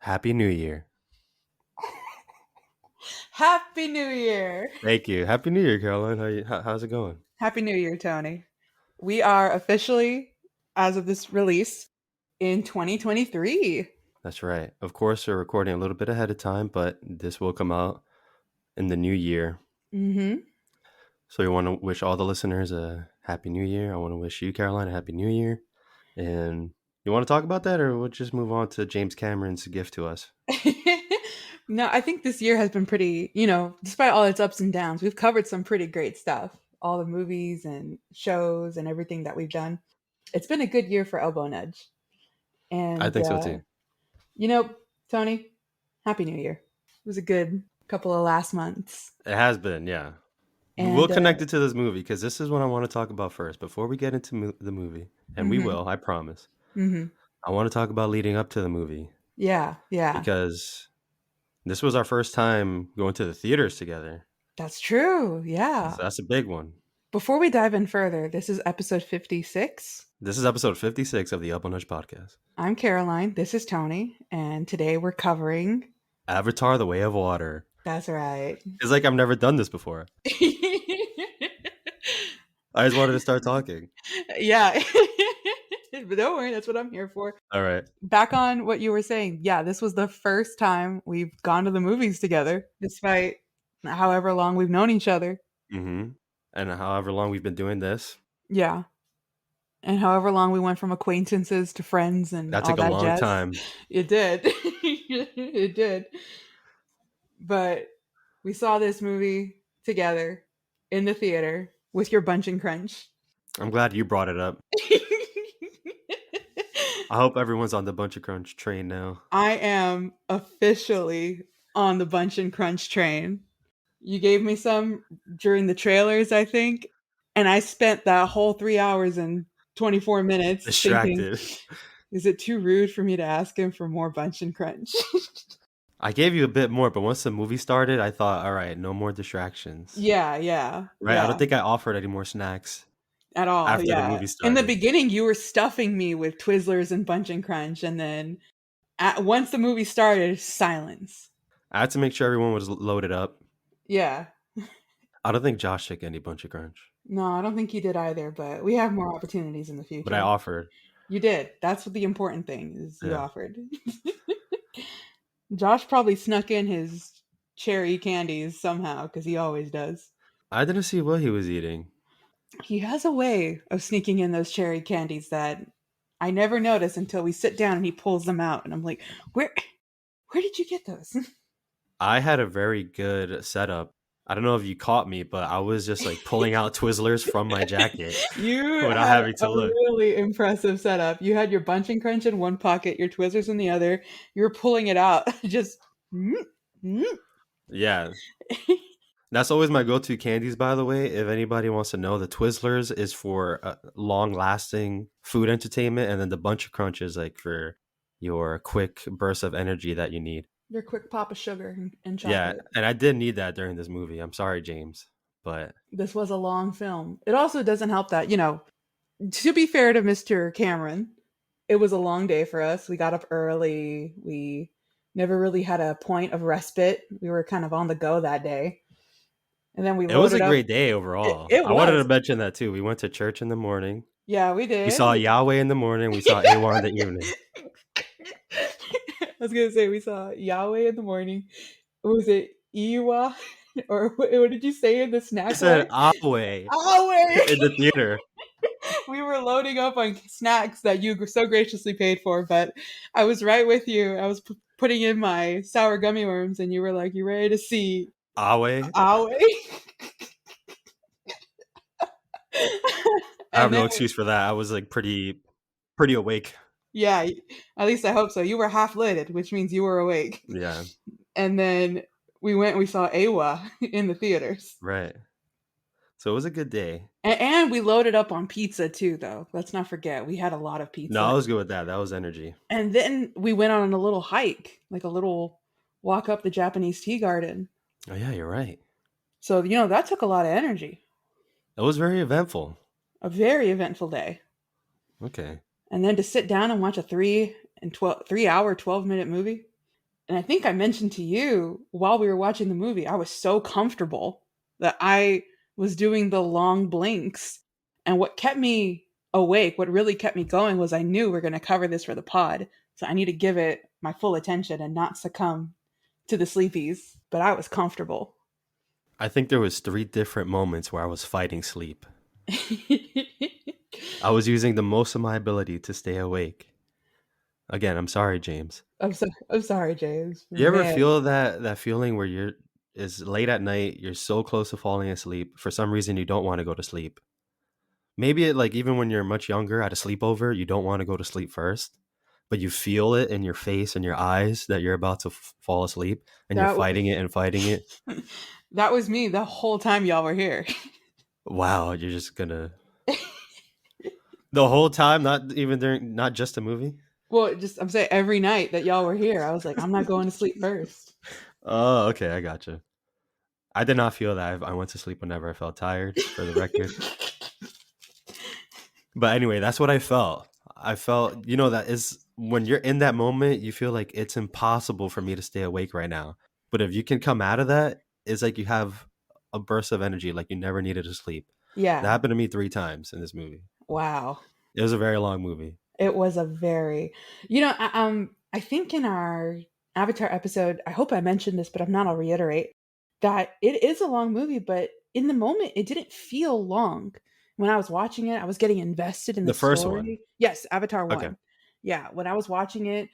Happy New Year. Happy New Year. Thank you. Happy New Year, Caroline. How's it going? Happy New Year, Tony. We are officially, as of this release, in 2023. That's right. Of course, we're recording a little bit ahead of time, but this will come out in the new year. Mm-hmm. So we want to wish all the listeners a Happy New Year. I want to wish you, Caroline, a Happy New Year. And you want to talk about that, or we'll just move on to James Cameron's gift to us? No, I think this year has been pretty, despite all its ups and downs, we've covered some pretty great stuff. All the movies and shows and everything that we've done. It's been a good year for Elbow Nudge. I And, think so too. you know, Tony, Happy New Year. It was a good couple of last months. It has been, yeah. We'll And, connect it to this movie because this is what I want to talk about first before we get into the movie. And we mm-hmm, will, I promise. mm-hmm. I want to talk about leading up to the movie Yeah. because this was our first time going to the theaters together. That's true. Yeah. So that's a big one. Before we dive in further, this is episode 56. This is episode 56 of the Up on Nudge podcast. I'm Caroline. This is Tony. And today we're covering. Avatar: The Way of Water. That's right. It's like I've never done this before. I just wanted to start talking. Yeah. But don't worry, that's what I'm here for. All right. Back on what you were saying. Yeah, this was the first time we've gone to the movies together, despite however long we've known each other. Mm-hmm. And however long we've been doing this. Yeah. And however long we went from acquaintances to friends and that all took a that long jazz. time. It did. It did. But we saw this movie together in the theater with your Bunch and Crunch. I'm glad you brought it up. I hope everyone's on the Bunch of Crunch train now. I am officially on the Bunch and Crunch train. You gave me some during the trailers, I think, and I spent that whole 3 hours and 24 minutes distracted. Thinking, is it too rude for me to ask him for more Bunch and Crunch? I gave you a bit more, but once the movie started, I thought, all right, no more distractions. Yeah. Right? Yeah. I don't think I offered any more snacks. At all, after yeah. the movie In started. the beginning, you were stuffing me with Twizzlers and Bunch and Crunch, and then once the movie started, silence. I had to make sure everyone was loaded up. Yeah. I don't think Josh took any Bunch of Crunch. No, I don't think he did either, but we have more opportunities in the future. But I offered. You did. That's what the important thing is. You offered. Josh probably snuck in his cherry candies somehow, because he always does. I didn't see what he was eating. He has a way of sneaking in those cherry candies that I never notice until we sit down and he pulls them out. And I'm like, where did you get those? I had a very good setup. I don't know if you caught me, but I was just like pulling out Twizzlers from my jacket. You without had having to a look. really impressive setup. You had your Bunch and Crunch in one pocket, your Twizzlers in the other. You were pulling it out. Just. Yeah. That's always my go-to candies, by the way. If anybody wants to know, the Twizzlers is for long-lasting food entertainment, and then the Bunch of Crunch is like for your quick burst of energy that you need. Your quick pop of sugar and chocolate. Yeah, and I did need that during this movie. I'm sorry, James, but this was a long film. It also doesn't help that, to be fair to Mr. Cameron, it was a long day for us. We got up early. We never really had a point of respite. We were kind of on the go that day. And then it was a great day overall. I wanted to mention that too. We went to church in the morning. Yeah, we did. We saw Yahweh in the morning. We saw Eywa in the evening. I was going to say we saw Yahweh in the morning. Was it Eywa? Or what did you say in the snack? I said Eywa in the theater. We were loading up on snacks that you so graciously paid for, but I was right with you. I was putting in my sour gummy worms, and you were like, "You ready to see Eywa?" I have no excuse for that. I was like pretty awake. Yeah, at least I hope so. You were half lit, which means you were awake. Yeah. And then we saw Eywa in the theaters. Right. So it was a good day. And we loaded up on pizza too, though. Let's not forget. We had a lot of pizza. No, I was good with that. That was energy. And then we went on a little hike, like a little walk up the Japanese tea garden. Oh, yeah, you're right. So, that took a lot of energy. It was very eventful. A very eventful day. Okay. And then to sit down and watch a 3 hour, 12-minute movie. And I think I mentioned to you while we were watching the movie, I was so comfortable that I was doing the long blinks. And what kept me awake, what really kept me going was I knew we are going to cover this for the pod. So I need to give it my full attention and not succumb to the sleepies. But I was comfortable. I think there was 3 different moments where I was fighting sleep. I was using the most of my ability to stay awake. Again, I'm sorry, James. I'm sorry, James. You ever Man, feel that feeling where you're is late at night, you're so close to falling asleep, for some reason you don't want to go to sleep. Maybe it like even when you're much younger at a sleepover, you don't want to go to sleep first, but you feel it in your face and your eyes that you're about to fall asleep and you're that fighting it and fighting it. that was me the whole time y'all were here. Wow, you're just gonna the whole time, not even during, not just a movie. Well, just I'm saying every night that y'all were here, I was like, I'm not going to sleep first. Oh, okay, I gotcha. I did not feel that. I went to sleep whenever I felt tired, for the record. But anyway, that's what I felt. I felt, that is when you're in that moment, you feel like it's impossible for me to stay awake right now. But if you can come out of that, it's like you have a burst of energy, like you never needed to sleep. That Yeah. happened to me 3 times in this movie. Wow. It was a very long movie. It was a very, I think in our Avatar episode, I hope I mentioned this, but if not, I'll reiterate that it is a long movie, but in the moment, it didn't feel long. When I was watching it, I was getting invested in the The first one. story. Yes, Avatar Okay. 1. Yeah, when I was watching it,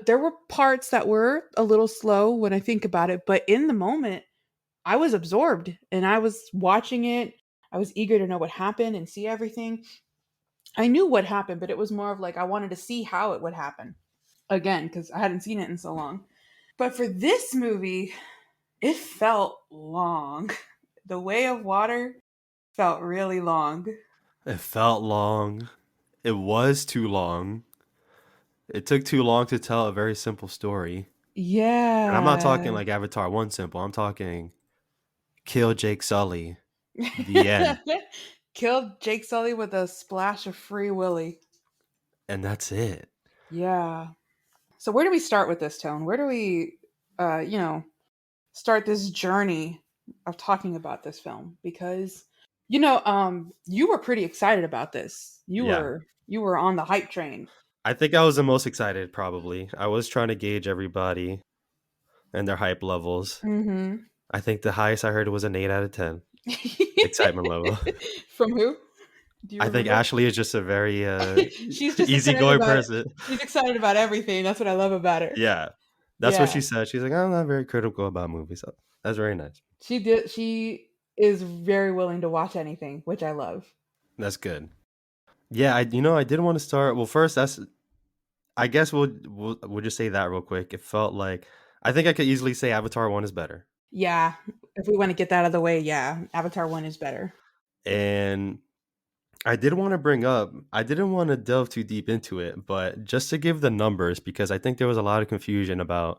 there were parts that were a little slow when I think about it, but in the moment, I was absorbed and I was watching it. I was eager to know what happened and see everything. I knew what happened, but it was more of like I wanted to see how it would happen again because I hadn't seen it in so long. But for this movie, it felt long. The Way of Water felt really long. It felt long. It was too long. It took too long to tell a very simple story. And I'm not talking Yeah. like Avatar 1 simple. I'm talking kill Jake Sully. The end. Killed Jake Sully with a splash of Free Willy. And that's it. Yeah. So where do we start with this, Tone? Where do we, uh, you know, start this journey of talking about this film? Because, you were pretty excited about this. Yeah. You were on the hype train. I think I was the most excited, probably. I was trying to gauge everybody and their hype levels. Mm-hmm. I think the highest I heard was an 8 out of 10 excitement level. From who? Do you I think remember? Ashley is just a very She's just excited easygoing about person. she's excited about everything. That's what I love about her. Yeah. That's what Yeah. she said. She's like, I'm not very critical about movies. So that's very nice. She is very willing to watch anything, which I love. That's good. Yeah, I did want to start. Well, first, I guess we'll just say that real quick. It felt like I think I could easily say Avatar 1 is better. Yeah. If we want to get that out of the way, yeah. Avatar 1 is better. And I did want to bring up, I didn't want to delve too deep into it, but just to give the numbers, because I think there was a lot of confusion about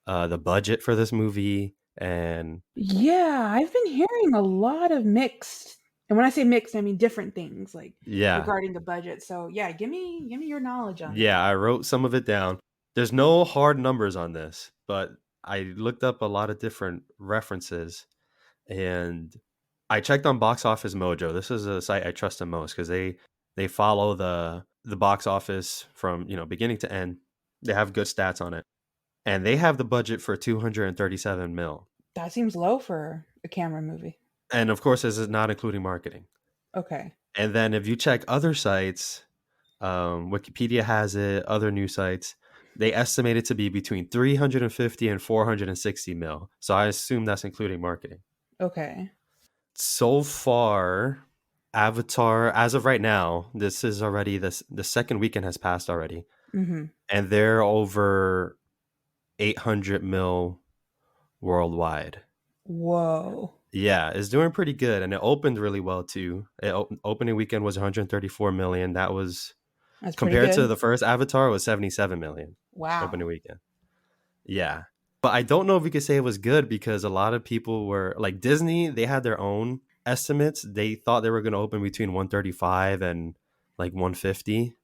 the budget for this movie. And Yeah, I've been hearing a lot of mixed, and when I say mixed, I mean different things like yeah, regarding the budget. So yeah, give me your knowledge on it. yeah, I wrote some of it down. There's no hard numbers on this, but I looked up a lot of different references and I checked on Box Office Mojo. This is a site I trust the most because they follow the box office from beginning to end. They have good stats on it, and they have the budget for 237 mil. That seems low for a camera movie. And of course, this is not including marketing. Okay. And then if you check other sites, Wikipedia has it, other news sites, they estimate it to be between 350 and 460 mil. So I assume that's including marketing. Okay. So far, Avatar, as of right now, this is already the second weekend has passed already, Mhm. and they're over 800 mil worldwide. Whoa. Yeah, it's doing pretty good, and it opened really well too. Opening weekend was 134 million. That was That's pretty compared to good. the first Avatar, it was 77 million Wow. opening weekend. Yeah. But I don't know if we could say it was good because a lot of people were like Disney, they had their own estimates. They thought they were going to open between 135 and like 150.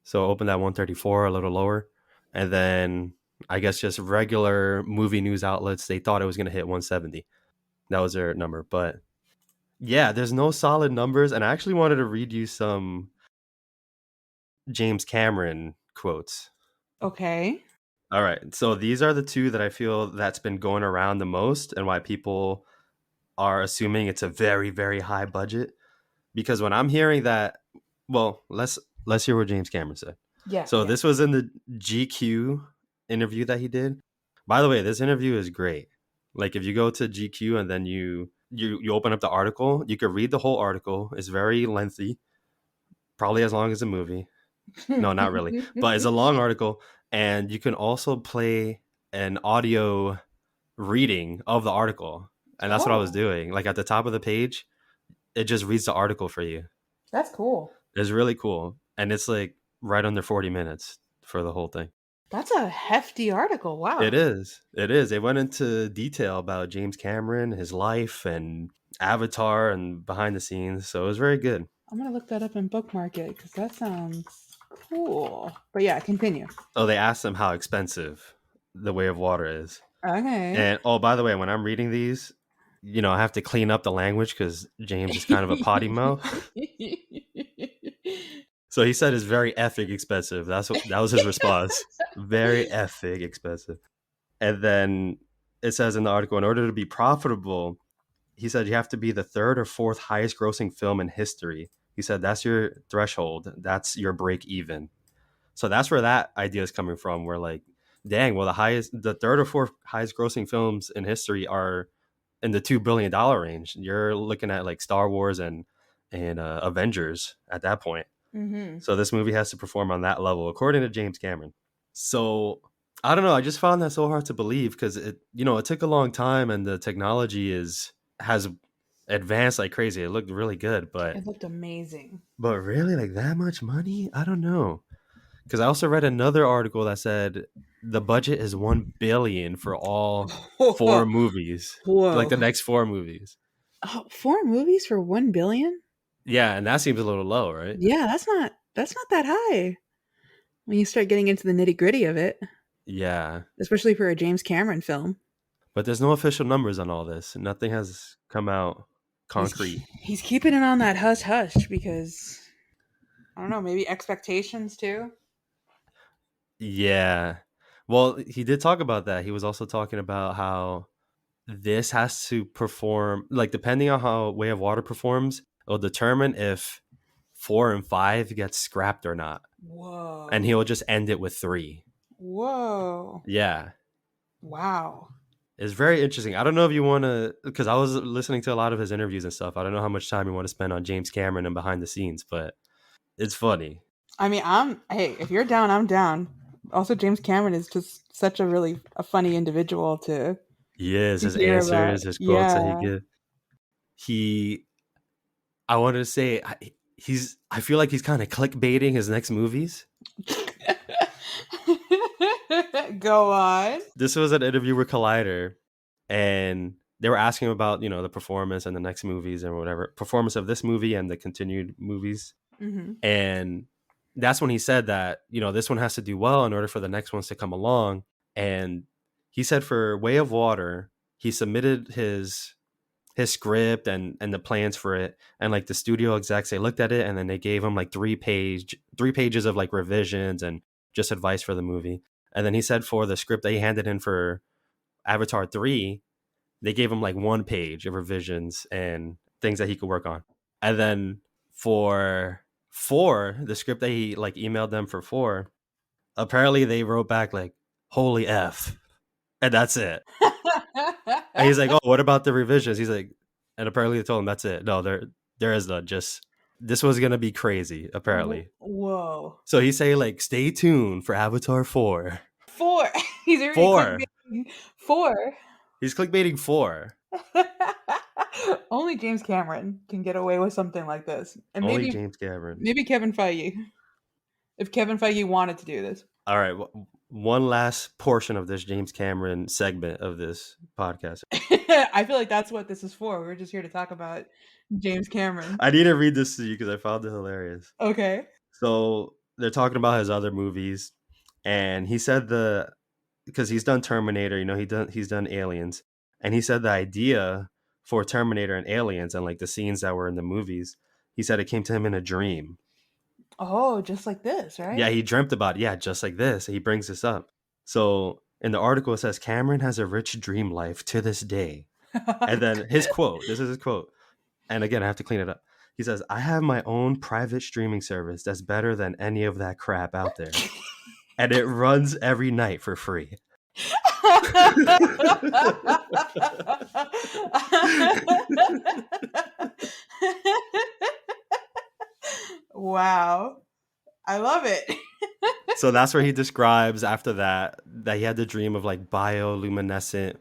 So opened at 134, a little lower. And then I guess just regular movie news outlets, they thought it was going to hit 170. That was their number. But yeah, there's no solid numbers. And I actually wanted to read you some James Cameron quotes. Okay. All right. So these are the two that I feel that's been going around the most and why people are assuming it's a very, very high budget. Because when I'm hearing that, well, let's hear what James Cameron said. Yeah, So yeah. this was in the GQ interview that he did. By the way, this interview is great. Like if you go to GQ and then you open up the article, you could read the whole article. It's very lengthy, probably as long as a movie. No, not really, but it's a long article, and you can also play an audio reading of the article, and that's what I was Oh, doing. Like at the top of the page, it just reads the article for you. that's cool. It's really cool, and it's like right under 40 minutes for the whole thing. That's a hefty article. It Wow. is. It is. They went into detail about James Cameron, his life, and Avatar, and behind the scenes. So it was very good. I'm gonna look that up and bookmark it because that sounds cool. But yeah, continue. Oh, they asked him how expensive The Way of Water is. Okay. And oh, by the way, when I'm reading these, I have to clean up the language because James is kind of a potty mouth. So he said it's very effing expensive. That was his response. Very effing expensive. And then it says in the article, in order to be profitable, he said you have to be the third or fourth highest grossing film in history. He said that's your threshold. That's your break even. So that's where that idea is coming from. We're like, dang, well, the third or fourth highest grossing films in history are in the $2 billion range. You're looking at like Star Wars and Avengers at that point. Mm-hmm. So this movie has to perform on that level, according to James Cameron. So I don't know. I just found that so hard to believe because it took a long time and the technology has advanced like crazy. It looked really good, It looked amazing. but really like that much money? I don't know. Because I also read another article that said the budget is 1 billion for all four Whoa. movies, like the Whoa. next four movies. Oh, 4 movies for 1 billion? Yeah, and that seems a little low, right? Yeah, that's not that high when you start getting into the nitty gritty of it, Yeah, especially for a James Cameron film. but there's no official numbers on all this. Nothing has come out He's concrete. he's keeping it on that hush hush because I don't know, maybe expectations too. Yeah. Well, he did talk about that. He was also talking about how this has to perform, like, depending on how Way of Water performs, it'll determine if 4 and 5 get scrapped or not. And Whoa. he'll just end it with 3. Whoa. Yeah. Wow. It's very interesting. I don't know if you want to, because I was listening to a lot of his interviews and stuff. I don't know how much time you want to spend on James Cameron and behind the scenes, but it's funny. I mean, hey, if you're down, I'm down. Also, James Cameron is just such a funny individual He is, to his hear about. answers, his quotes that he Yeah. gives. He, I wanted to say, I feel like he's kind of clickbaiting his next movies. Go on. This was an interview with Collider, and they were asking him about, the performance and the next movies and whatever, performance of this movie and the continued movies. Hmm. And that's when he said that, this one has to do well in order for the next ones to come along. And he said for Way of Water, he submitted his script and the plans for it, and like the studio execs, they looked at it and then they gave him like 3 pages of like revisions and just advice for the movie. And then he said for the script that he handed in for Avatar 3, they gave him like 1 page of revisions and things that he could work on. And then for 4, the script that he like emailed them for 4, apparently they wrote back like holy f, and that's it. And he's like, oh, what about the revisions? He's like, and apparently they told him that's it. No, there is none. Just this was gonna be crazy, apparently. Whoa. So he's saying like, stay tuned for Avatar 4. Four. He's already 4. clickbaiting. Four. He's clickbaiting 4. Only James Cameron can get away with something like this. And Only maybe James Cameron. maybe Kevin Feige. If Kevin Feige wanted to do this. All right, one last portion of this James Cameron segment of this podcast. I feel like that's what this is for. We're just here to talk about James Cameron. I need to read this to you because I found it hilarious. Okay. So they're talking about his other movies, and he said because he's done Terminator, he's done Aliens, and he said the idea for Terminator and Aliens and like the scenes that were in the movies, he said it came to him in a dream. Oh, just like this, Yeah, right? he dreamt about it. Yeah, just like this. He brings this up. So in the article it says Cameron has a rich dream life to this day. And then his quote, this is his quote. And again, I have to clean it up. He says, I have my own private streaming service that's better than any of that crap out there. And it runs every night for free. Wow. I love it. So that's where he describes after that he had the dream of like bioluminescent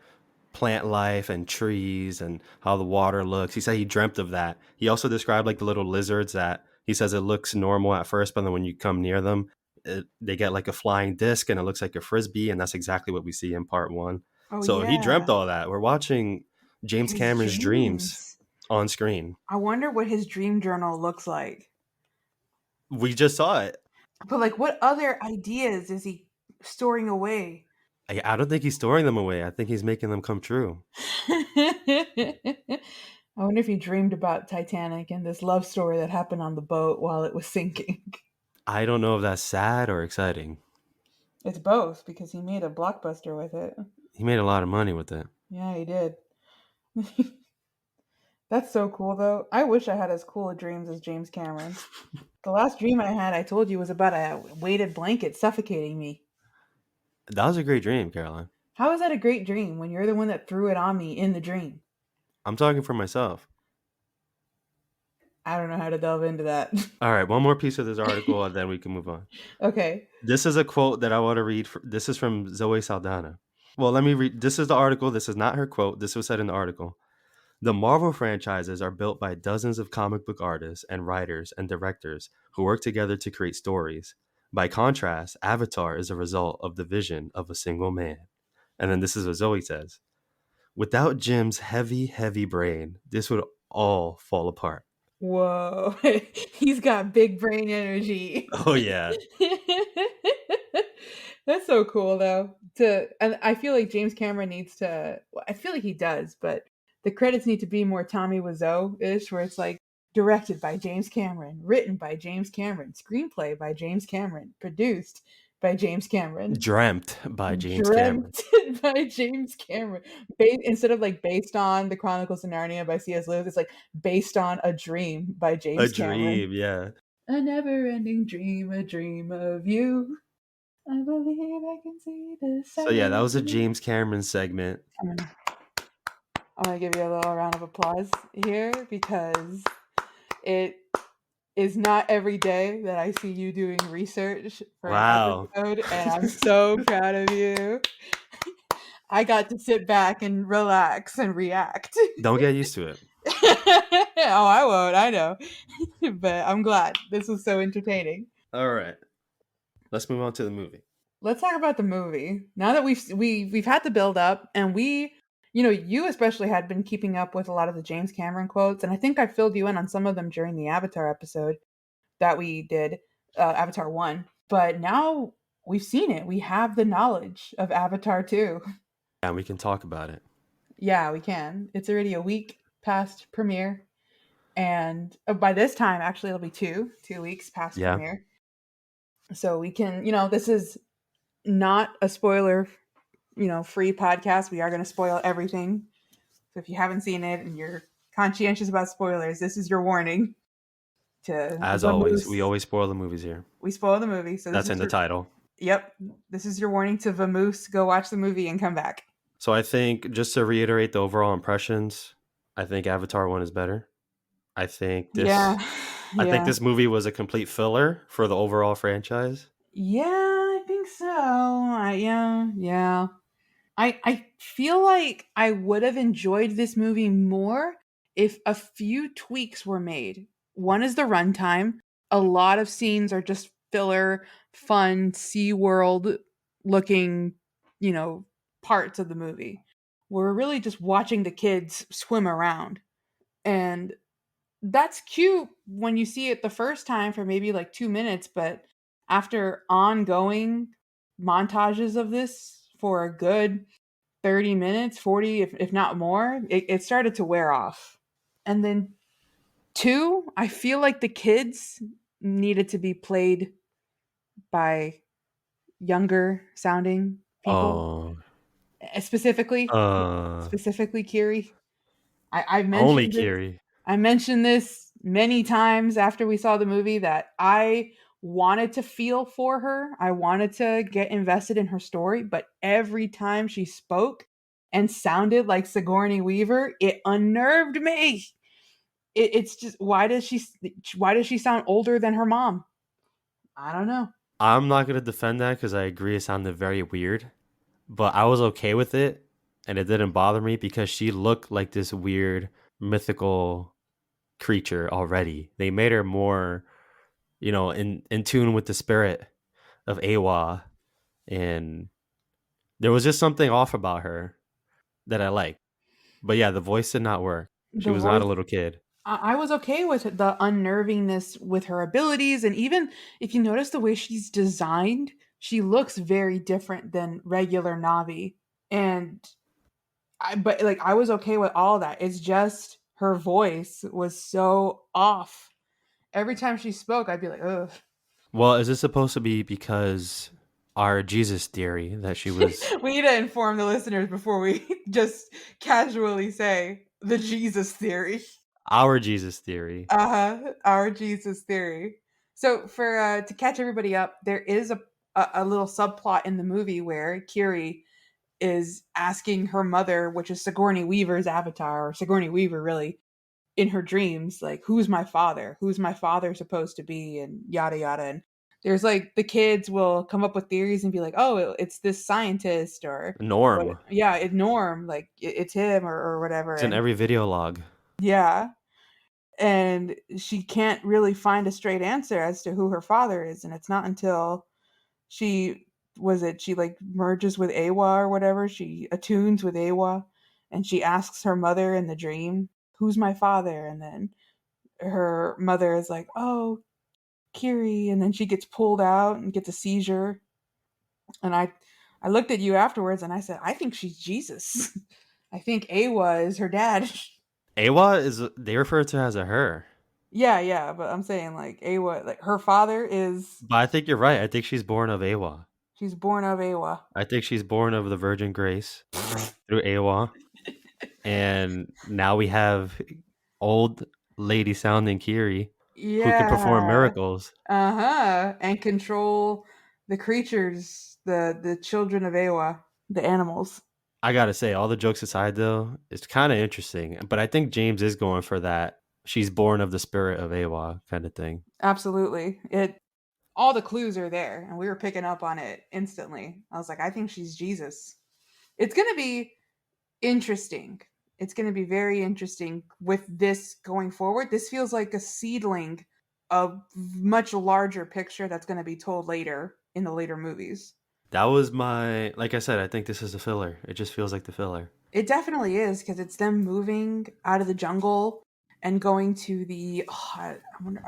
plant life and trees and how the water looks. He said he dreamt of that. He also described like the little lizards that he says it looks normal at first, but then when you come near them, they get like a flying disc and it looks like a frisbee, and that's exactly what we see in part one. Oh So he dreamt yeah. all that. We're watching James His Cameron's dreams dreams. on screen. I wonder what his dream journal looks like. We just saw it. But like what other ideas is he storing away? I don't think he's storing them away. I think he's making them come true. I wonder if he dreamed about Titanic and this love story that happened on the boat while it was sinking. I don't know if that's sad or exciting. It's both because he made a blockbuster with it. He made a lot of money with it. Yeah, he did. That's so cool though. I wish I had as cool of dreams as James Cameron. The last dream I had, I told you, was about a weighted blanket suffocating me. That was a great dream, Caroline. How is that a great dream when you're the one that threw it on me in the dream? I'm talking for myself. I don't know how to delve into that. All right, one more piece of this article and then we can move on. Okay. This is a quote that I want to read. This is from Zoe Saldana. Well, let me read. This is the article. This is not her quote. This was said in the article. The Marvel franchises are built by dozens of comic book artists and writers and directors who work together to create stories. By contrast, Avatar is a result of the vision of a single man. And then this is what Zoe says. Without Jim's heavy, heavy brain, this would all fall apart. Whoa. He's got big brain energy. Oh, yeah. That's so cool though. And I feel like James Cameron needs to, well, I feel like he does, but the credits need to be more Tommy Wiseau-ish, where it's like directed by James Cameron, written by James Cameron, screenplay by James Cameron, produced by James Cameron, Dreamt by James Cameron. dreamt by James Cameron. Instead of like based on the Chronicles of Narnia by C.S. Lewis, it's like based on a dream by A James Cameron. dream, yeah. A never-ending dream, a dream of you. I believe I can see the So, yeah, that was a sun. James Cameron segment. I'm gonna give you a little round of applause here because it is not every day that I see you doing research for an Wow. episode, and I'm so proud of you. I got to sit back and relax and react. Don't get used to it. Oh, I won't. I know, but I'm glad. This was so entertaining. All right. Let's move on to the movie. Let's talk about the movie. Now that we've had the build up, and you especially had been keeping up with a lot of the James Cameron quotes, and I think I filled you in on some of them during the Avatar episode that we did, Avatar 1. But now we've seen it. We have the knowledge of Avatar 2. And we can talk about it. Yeah, we can. It's already a week past premiere. And by this time, actually, it'll be 2 weeks past Yeah. premiere. So we can, this is not a spoiler, free podcast. We are going to spoil everything. So if you haven't seen it and you're conscientious about spoilers, this is your warning. As always, we always spoil the movies here. We spoil the movie. So that's in the title. Yep. This is your warning to vamoose. Go watch the movie and come back. So I think, just to reiterate the overall impressions, I think Avatar 1 is better. I think this movie was a complete filler for the overall franchise. Yeah, I think so. Yeah. I feel like I would have enjoyed this movie more if a few tweaks were made. One is the runtime. A lot of scenes are just filler, fun, SeaWorld looking, parts of the movie. We're really just watching the kids swim around. And that's cute when you see it the first time for maybe like 2 minutes, but after ongoing montages of this for a good 30 minutes, 40, if not more, it started to wear off. And then two, I feel like the kids needed to be played by younger sounding people. Oh, Specifically, uh, specifically Kiri. I've only mentioned this. Kiri. I mentioned this many times after we saw the movie that I wanted to feel for her. I wanted to get invested in her story, but every time she spoke and sounded like Sigourney Weaver, it unnerved me. It's just why does she sound older than her mom? I don't know. I'm not gonna defend that because I agree it sounded very weird, but I was okay with it, and it didn't bother me because she looked like this weird mythical creature already. They made her more, in tune with the spirit of Eywa, and there was just something off about her that I liked. But yeah, the voice did not work. She The was not a voice little kid. I was okay with the unnervingness with her abilities, and even if you notice the way she's designed, she looks very different than regular Navi. And but like I was okay with all that. It's just her voice was so off. Every time she spoke, I'd be like, ugh. Well, is this supposed to be because our Jesus theory that she was We need to inform the listeners before we just casually say the Jesus theory. our Jesus theory? Uh-huh. Our Jesus theory. So for to catch everybody up, there is a little subplot in the movie where Kiri is asking her mother, which is Sigourney Weaver's avatar, or Sigourney Weaver really, in her dreams, like, who's my father? Who's my father supposed to be? And yada yada. And there's like the kids will come up with theories and be like, oh, it's this scientist or what Norm. yeah, it Norm, like it's him or whatever. It's in And every video log. yeah, and she can't really find a straight answer as to who her father is, and it's not until she she like merges with Eywa or whatever, she attunes with Eywa, and she asks her mother in the dream, who's my father? And then her mother is like, oh, Kiri, and then she gets pulled out and gets a seizure. And I looked at you afterwards and I said, I think she's Jesus. I think Eywa is her dad. Awa is they refer to as a her. Yeah, yeah, but I'm saying like Eywa, like her father is But I think you're right. I think she's born of Awa. she's born of Eywa. I think she's born of the Virgin Grace through Awa. And now we have old lady sounding Kiri who can perform Yeah. miracles. Uh-huh. And control the creatures, the children of Eywa, the animals. I gotta say, all the jokes aside though, it's kind of interesting. But I think James is going for that. She's born of the spirit of Awa kind of thing. Absolutely. It all the clues are there and we were picking up on it instantly. I was like, I think she's Jesus. It's going to be interesting. It's going to be very interesting with this going forward. This feels like a seedling of much larger picture that's going to be told later in the later movies. That was my, like I said, I think this is a filler. It just feels like the filler. It definitely is because it's them moving out of the jungle and going to the. Oh,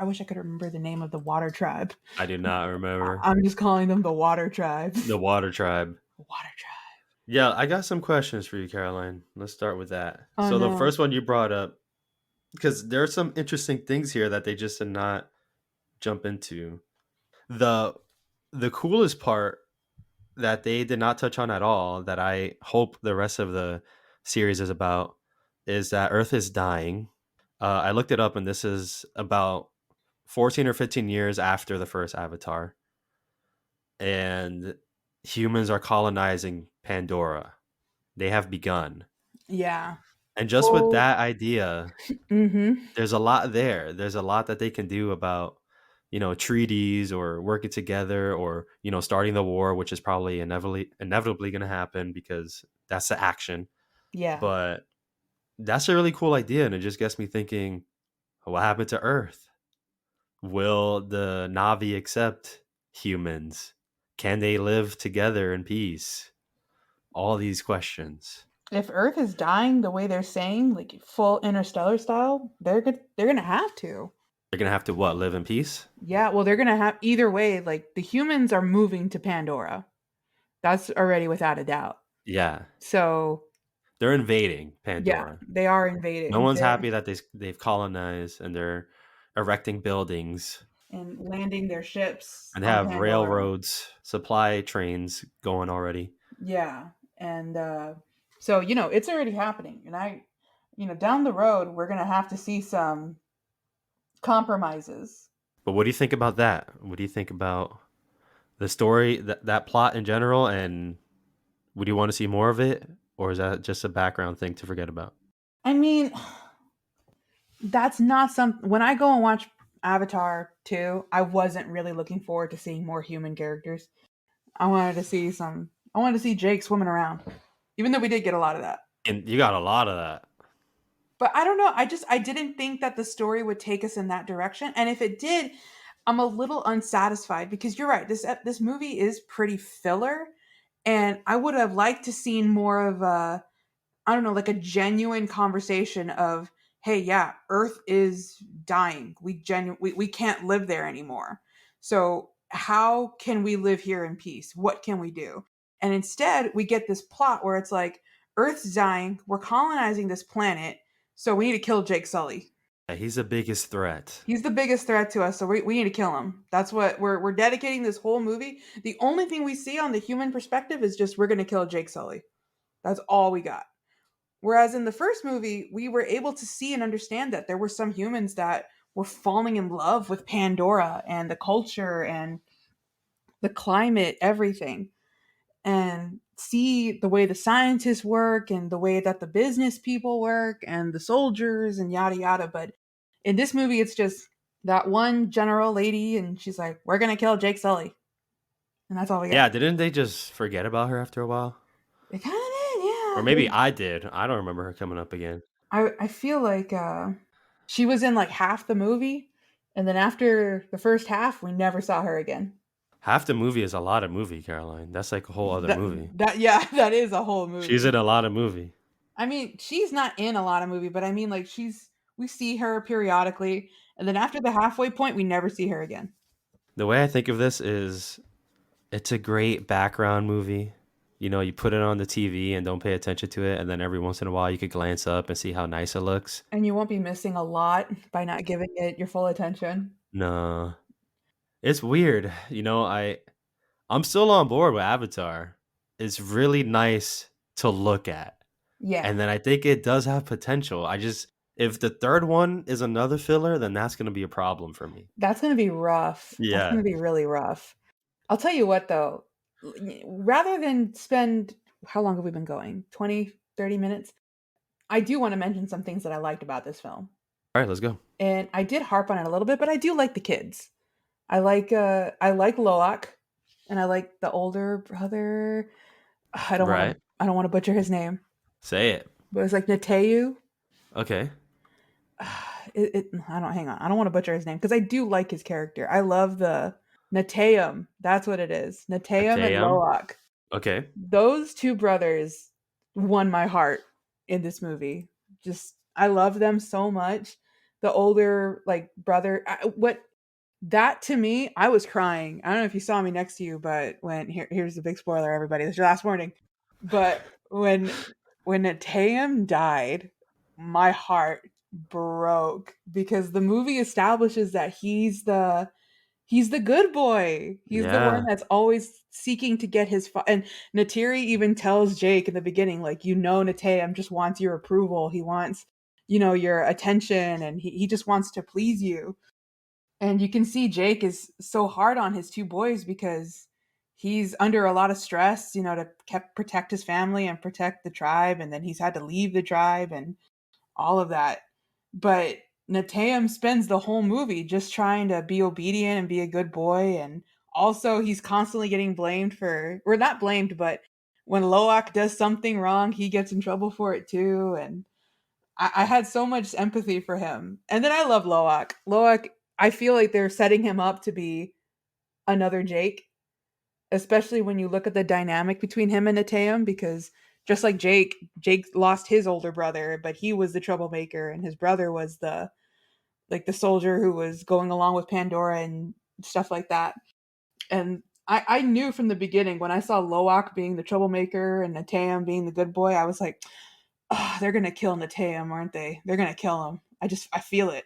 I wish I could remember the name of the water tribe. I do not remember. I'm just calling them the water tribe. The Water Tribe. Water tribe. Yeah, I got some questions for you, Caroline. Let's start with that. Oh So the no. first one you brought up, because there are some interesting things here that they just did not jump into. The the coolest part that they did not touch on at all, that I hope the rest of the series is about, is that Earth is dying. I looked it up, and this is about 14 or 15 years after the first Avatar, and humans are colonizing Pandora. They have begun. Yeah. And just with Full. that idea, Mm-hmm. there's a lot there. There's a lot that they can do about, treaties or working together or, starting the war, which is probably inevitably going to happen because that's the action. Yeah. But that's a really cool idea. And it just gets me thinking, what happened to Earth? Will the Navi accept humans? Can they live together in peace? All these questions. If Earth is dying the way they're saying, like full interstellar style, they're gonna have to. They're going to have to what? Live in peace? Yeah, well they're gonna have either way, like the humans are moving to Pandora. That's already without a doubt. Yeah, So they're invading yeah, Pandora. they are No invading. one's They're happy that they've colonized and they're erecting buildings and landing their ships and they on have Pandora. railroads, supply trains going already. Yeah. And so, it's already happening. And down the road, we're going to have to see some compromises. But what do you think about that? What do you think about the story, that plot in general, and would you want to see more of it, or is that just a background thing to forget about? I mean, that's not something. When I go and watch Avatar 2, I wasn't really looking forward to seeing more human characters. I wanted to see Jake swimming around, even though we did get a lot of that. And you got a lot of that. But I don't know. I didn't think that the story would take us in that direction, and if it did, I'm a little unsatisfied because you're right. This movie is pretty filler, and I would have liked to seen more of a, I don't know, like a genuine conversation of, hey, yeah, Earth is dying. We can't live there anymore. So how can we live here in peace? What can we do? And instead, we get this plot where it's like, Earth's dying. We're colonizing this planet, so we need to kill Jake Sully. Yeah, he's the biggest threat. He's the biggest threat to us, so we need to kill him. That's what we're dedicating this whole movie. The only thing we see on the human perspective is just we're going to kill Jake Sully. That's all we got. Whereas in the first movie, we were able to see and understand that there were some humans that were falling in love with Pandora and the culture and the climate, everything, and see the way the scientists work and the way that the business people work and the soldiers and yada yada. But in this movie, it's just that one general lady, and she's like, "We're gonna kill Jake Sully," and that's all we got. Yeah, didn't they just forget about her after a while? It kind of did, Or yeah. maybe I did. I don't remember her coming up again. I feel like she was in like half the movie, and then after the first half, we never saw her again. Half the movie is a lot of movie, Caroline. That's like a whole other That movie. that yeah, that is a whole She's movie. in a lot of movie. I mean, she's not in a lot of movie, but I mean, like we see her periodically, and then after the halfway point, we never see her again. The way I think of this is it's a great background movie. You know, you put it on the TV and don't pay attention to it, and then every once in a while you could glance up and see how nice it looks. And you won't be missing a lot by not giving it your full attention. No, it's weird. I'm still on board with Avatar. It's really nice to look at. Yeah, And then I think it does have potential. If the third one is another filler, then that's going to be a problem for me. that's gonna be rough. That's Yeah. gonna be really rough. I'll tell you what though, rather than spend, how long have we been going? 20, 30 minutes? I do want to mention some things that I liked about this film. All right, let's go. And I did harp on it a little bit, but I do like the kids. I like Loak and I like the older brother. Right. I don't want to butcher his name, Say it. but it's like Nateu. Okay. I don't, hang on. I don't want to butcher his name because I do like his character. I love the Nateum. That's what it is. Nateum and Atayam. Loak. Okay. Those two brothers won my heart in this movie. Just I love them so much. The older like brother, what that to me, I was crying. I don't know if you saw me next to you, but here's the big spoiler, everybody. This is your last warning. But when Tatum died, my heart broke because the movie establishes that he's the good boy. He's the one Yeah. that's always seeking to get and Natiri even tells Jake in the beginning, like, Nateum just wants your approval. He wants, your attention, and he just wants to please you. And you can see Jake is so hard on his two boys because he's under a lot of stress, to protect his family and protect the tribe. And then he's had to leave the tribe and all of that. But Nateum spends the whole movie just trying to be obedient and be a good boy. And also, he's constantly getting blamed or not blamed, but when Loak does something wrong, he gets in trouble for it too. And I had so much empathy for him. And then I love Loak. Loak, I feel like they're setting him up to be another Jake, especially when you look at the dynamic between him and Nateum, because just like Jake lost his older brother, but he was the troublemaker, and his brother was the soldier who was going along with Pandora and stuff like that. And I knew from the beginning when I saw Loak being the troublemaker and Natam being the good boy, I was like, oh, they're gonna kill Natam, aren't they? They're gonna kill him. I feel it.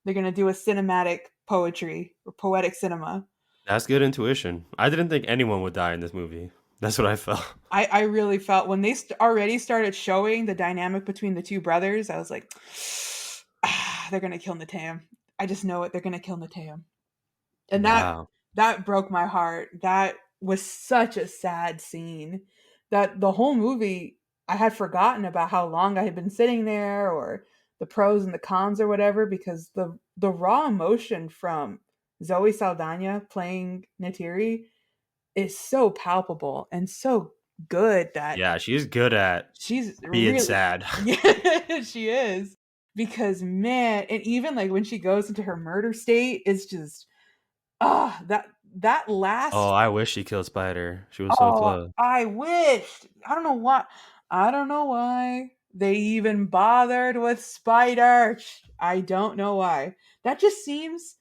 They're gonna do a cinematic poetry or poetic cinema. That's good intuition. I didn't think anyone would die in this movie. That's what I felt. I really felt when they already started showing the dynamic between the two brothers, I was like, ah, they're gonna kill Natam. I just know it. They're gonna kill Natam, and Wow. that broke my heart. That was such a sad scene. That the whole movie, I had forgotten about how long I had been sitting there, or the pros and the cons, or whatever, because the raw emotion from Zoe Saldana playing Natiri is so palpable and so good that Yeah, she's good at she's being really sad. yeah, she is. Because man, and even like when she goes into her murder state, it's just that Oh, last I wish she killed Spider. She was so oh, close. I wished. I don't know why. I don't know why they even bothered with Spider. I don't know why. That just seems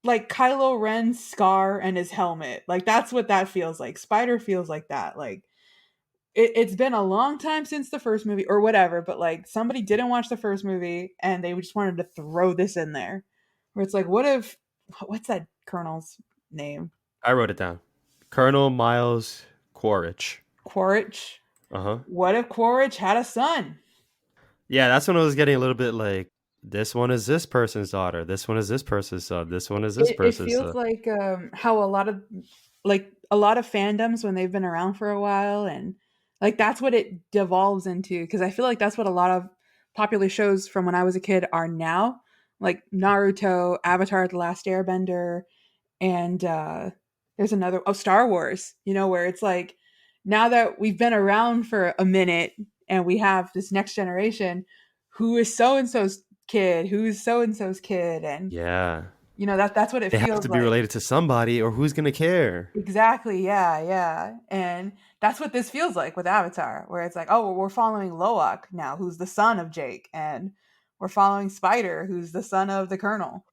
like Kylo Ren's scar and his helmet. Like that's what that feels like. Spider feels like that. Like it's been a long time since the first movie or whatever, but like somebody didn't watch the first movie and they just wanted to throw this in there. Where it's like, what if what's that colonel's name? I wrote it down. Colonel Miles Quaritch. Quaritch. Uh huh. What if Quaritch had a son? Yeah, that's when I was getting a little bit like, this one is this person's daughter. This one is this person's son. This one is this It person's feels son. like how a lot of fandoms when they've been around for a while and like that's what it devolves into because I feel like that's what a lot of popular shows from when I was a kid are now, like Naruto, Avatar: The Last Airbender, and there's another Star Wars, you know, where it's like now that we've been around for a minute and we have this next generation, who is so and so's kid, who's so and so's kid, and Yeah. you know that's what it They have feels to be like. related to somebody or who's going to care? Exactly. Yeah, yeah. And that's what this feels like with Avatar, where it's like, oh, well, we're following Loak now, who's the son of Jake, and we're following Spider, who's the son of the Colonel.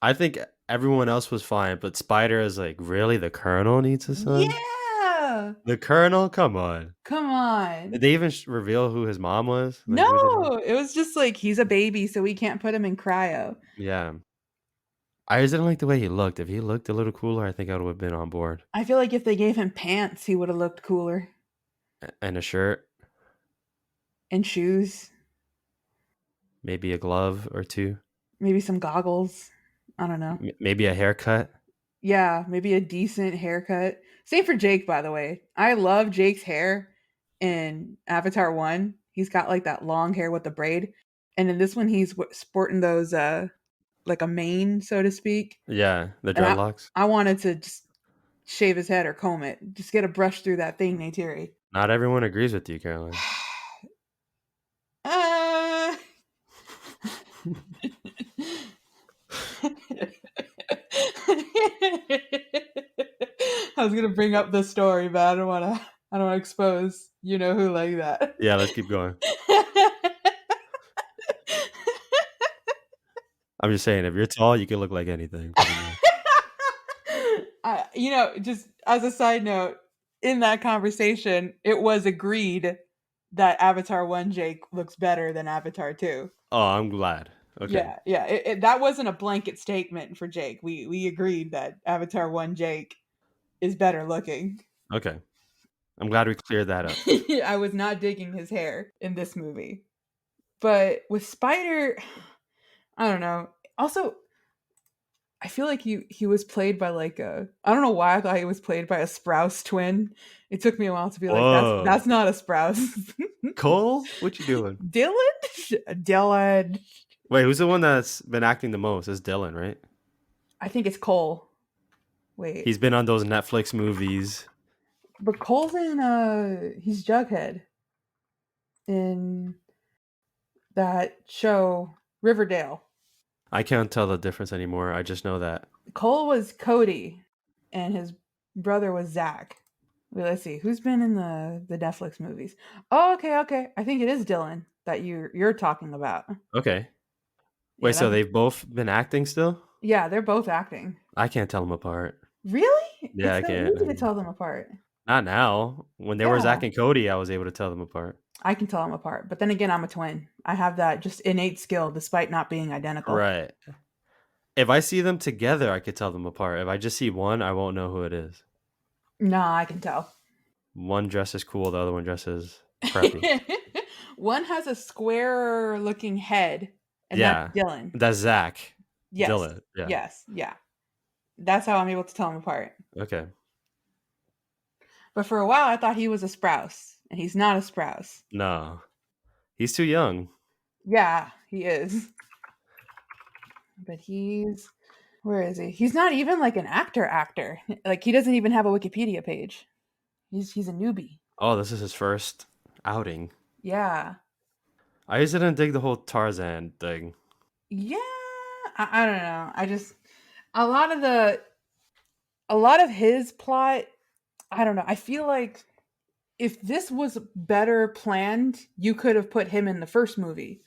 I think everyone else was fine, but Spider is like, really? The Colonel needs a son? Yeah. The Colonel? Come on. Come Did on. they even reveal who his mom was? Like, No, who did he? it was just like he's a baby, so we can't put him in cryo. Yeah. I just didn't like the way he looked. If he looked a little cooler, I think I would have been on board. I feel like if they gave him pants, he would have looked cooler. And a shirt, And shoes, maybe a glove or two, maybe some goggles. I don't know. maybe a haircut. Yeah, maybe a decent haircut. Same for Jake, by the way. I love Jake's hair in Avatar 1. He's got like that long hair with the braid. And in this one, he's sporting those, like a mane, so to speak. Yeah, the And dreadlocks. I wanted to just shave his head or comb it. Just get a brush through that thing, Neytiri. Not everyone agrees with you, Caroline. uh... I was gonna bring up the story, but I don't wanna. I don't want to expose you know who like that. Yeah, let's keep going. I'm just saying, if you're tall, you can look like anything, pretty much. You know, just as a side note, in that conversation, it was agreed that Avatar 1 Jake looks better than Avatar 2. Oh, I'm glad. Okay. Yeah, yeah. That wasn't a blanket statement for Jake. We agreed that Avatar 1 Jake is better looking. Okay. I'm glad we cleared that up. I was not digging his hair in this movie. But with Spider, I don't know. Also, I feel like he was played by like a I don't know why I thought he was played by a Sprouse twin. It took me a while to be like Whoa. that's not a Sprouse. Cole? What you doing? Dylan? Dylan. Wait, who's the one that's been acting the most? It's Dylan, right? I think it's Cole. Wait. He's been on those Netflix movies. But Cole's in he's Jughead in that show Riverdale. I can't tell the difference anymore. I just know that. Cole was Cody and his brother was Zach. Wait, let's see. Who's been in the Netflix movies? Oh, okay, okay. I think it is Dylan that you're talking about. Okay. Yeah, Wait, so that's they've both been acting still? yeah, they're both acting. I can't tell them apart. Really? Yeah, It's I so can't. easy to tell them apart. Not now. When they were Yeah, Zach and Cody, I was able to tell them apart. I can tell them apart. But then again, I'm a twin. I have that just innate skill despite not being identical. Right. If I see them together, I could tell them apart. If I just see one, I won't know who it is. Nah, I can tell. One dresses cool, the other one dresses preppy. One has a square looking head, and that's Yeah, Dylan. that's Zach. Yes. Dylan. Yeah. Yes. Yeah. That's how I'm able to tell them apart. Okay. But for a while, I thought he was a Sprouse, and he's not a Sprouse. No, he's too young. Yeah, he is. But where is he? He's not even like an actor. Like he doesn't even have a Wikipedia page. He's a newbie. Oh, this is his first outing. Yeah. I just didn't dig the whole Tarzan thing. Yeah. I don't know. I just a lot of the a lot of his plot, I don't know. I feel like if this was better planned, you could have put him in the first movie,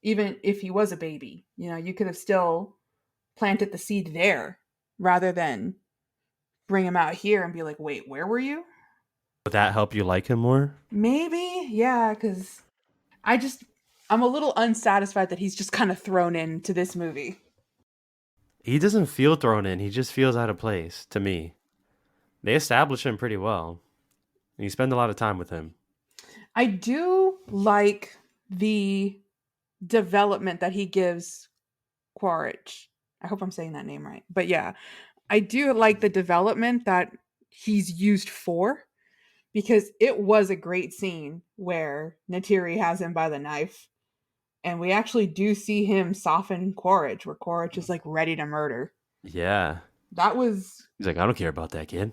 even if he was a baby. You know, you could have still planted the seed there rather than bring him out here and be like, wait, where were you? Would that help you like him more? Maybe, yeah, because I just, I'm a little unsatisfied that he's just kind of thrown into this movie. He doesn't feel thrown in. He just feels out of place to me. They establish him pretty well. And you spend a lot of time with him. I do like the development that he gives Quaritch. I hope I'm saying that name right. But yeah, I do like the development that he's used for because it was a great scene where Natiri has him by the knife. And we actually do see him soften Quaritch, where Quaritch is like ready to murder. Yeah. That was, He's like, I don't care about that kid.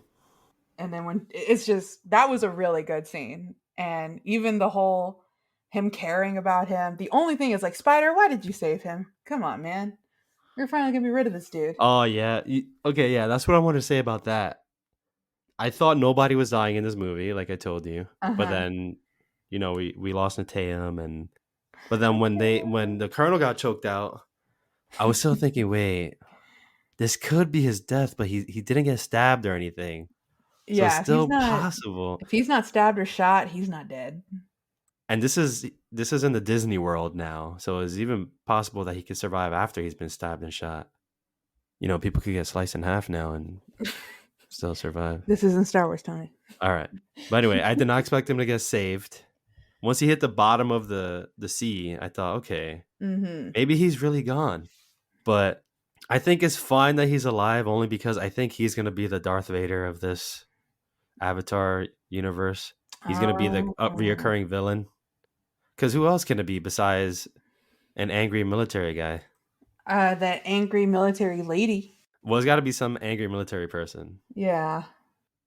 and then when it's just, that was a really good scene. And even the whole him caring about him. The only thing is like, Spider, why did you save him? Come on, man. We're finally gonna be rid of this dude. Oh, yeah. Okay, yeah, that's what I want to say about that. I thought nobody was dying in this movie, like I told you. Uh But huh. then, we lost Nateum and but then when the colonel got choked out, I was still thinking, wait, this could be his death, but he didn't get stabbed or anything. So it's Yeah, if he's still not, possible. if he's not stabbed or shot, he's not dead. And this is in the Disney world now. So it's even possible that he could survive after he's been stabbed and shot. People could get sliced in half now and still survive. This isn't Star Wars, Tony. All right. But anyway, I did not expect him to get saved. Once he hit the bottom of the sea, I thought, okay, Mm-hmm. maybe he's really gone. But I think it's fine that he's alive only because I think he's going to be the Darth Vader of this Avatar universe. He's going to be the Oh, reoccurring villain. Because who else can it be besides an angry military guy? that angry military lady. Well, it's got to be some angry military person. Yeah.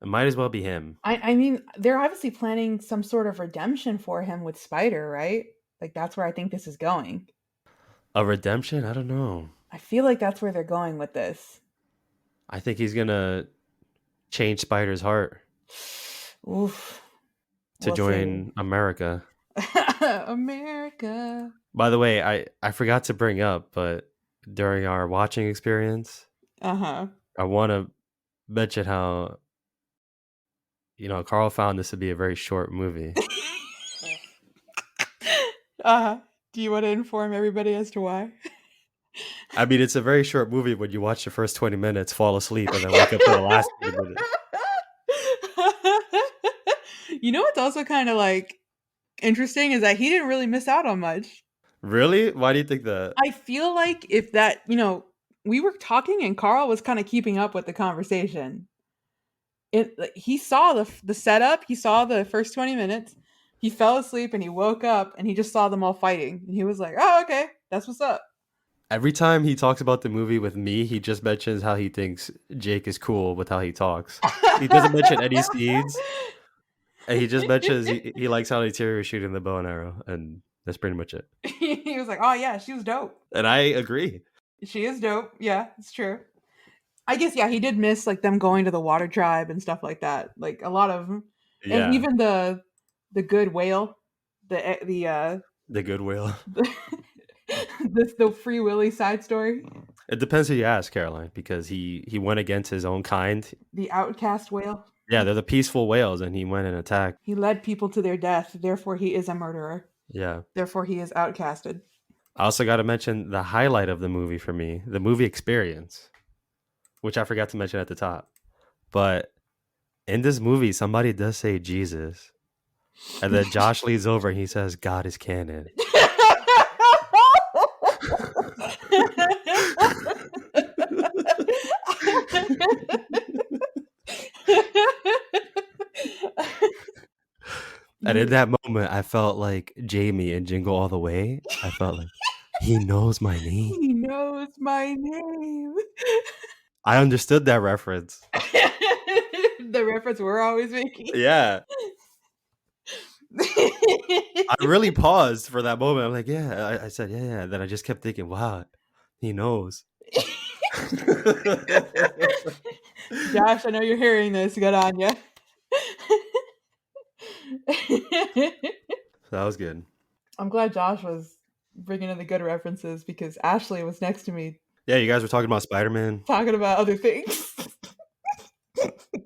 It might as well be him. I mean, they're obviously planning some sort of redemption for him with Spider, right? Like that's where I think this is going. A redemption? I don't know. I feel like that's where they're going with this. I think he's going to change Spider's heart Oof. to We'll see. join America. America. By the way, I forgot to bring up, but during our watching experience, Uh-huh. I want to mention how, Carl found this to be a very short movie. Uh-huh. Do you want to inform everybody as to why? I mean, it's a very short movie when you watch the first 20 minutes, fall asleep, and then wake up for the last 20 minutes. You know what's also kind of like interesting is that he didn't really miss out on much. Really? Why do you think that? I feel like if that, we were talking and Carl was kind of keeping up with the conversation. Like, he saw the setup, he saw the first 20 minutes. He fell asleep and he woke up and he just saw them all fighting and he was like, "Oh, okay. That's what's up." Every time he talks about the movie with me, he just mentions how he thinks Jake is cool with how he talks. He doesn't mention any scenes. And he just mentions he likes how Interior is shooting the bow and arrow, and that's pretty much it. He was like, "Oh yeah, she was dope. And I agree. She is dope. Yeah, it's true." I guess yeah, he did miss like them going to the water tribe and stuff like that. Like a lot of, and Yeah, even the good whale, the the goodwill. the, the Free Willy side story. It depends who you ask, Caroline, because he went against his own kind. The outcast whale. Yeah, they're the peaceful whales, and he went and attacked. He led people to their death, therefore he is a murderer. Yeah. Therefore he is outcasted. I also got to mention the highlight of the movie for me, the movie experience, which I forgot to mention at the top. But in this movie, somebody does say Jesus. And then Josh leads over and he says, God is canon. And in that moment, I felt like Jamie in Jingle All the Way. I felt like, he knows my name. He knows my name. I understood that reference. The reference we're always making. Yeah. I really paused for that moment. I'm like, yeah. I said, yeah. Then I just kept thinking, wow, he knows. Josh, I know you're hearing this. Good on you. That was good. I'm glad Josh was bringing in the good references because Ashley was next to me Yeah, you guys were talking about Spider-Man. talking about other things.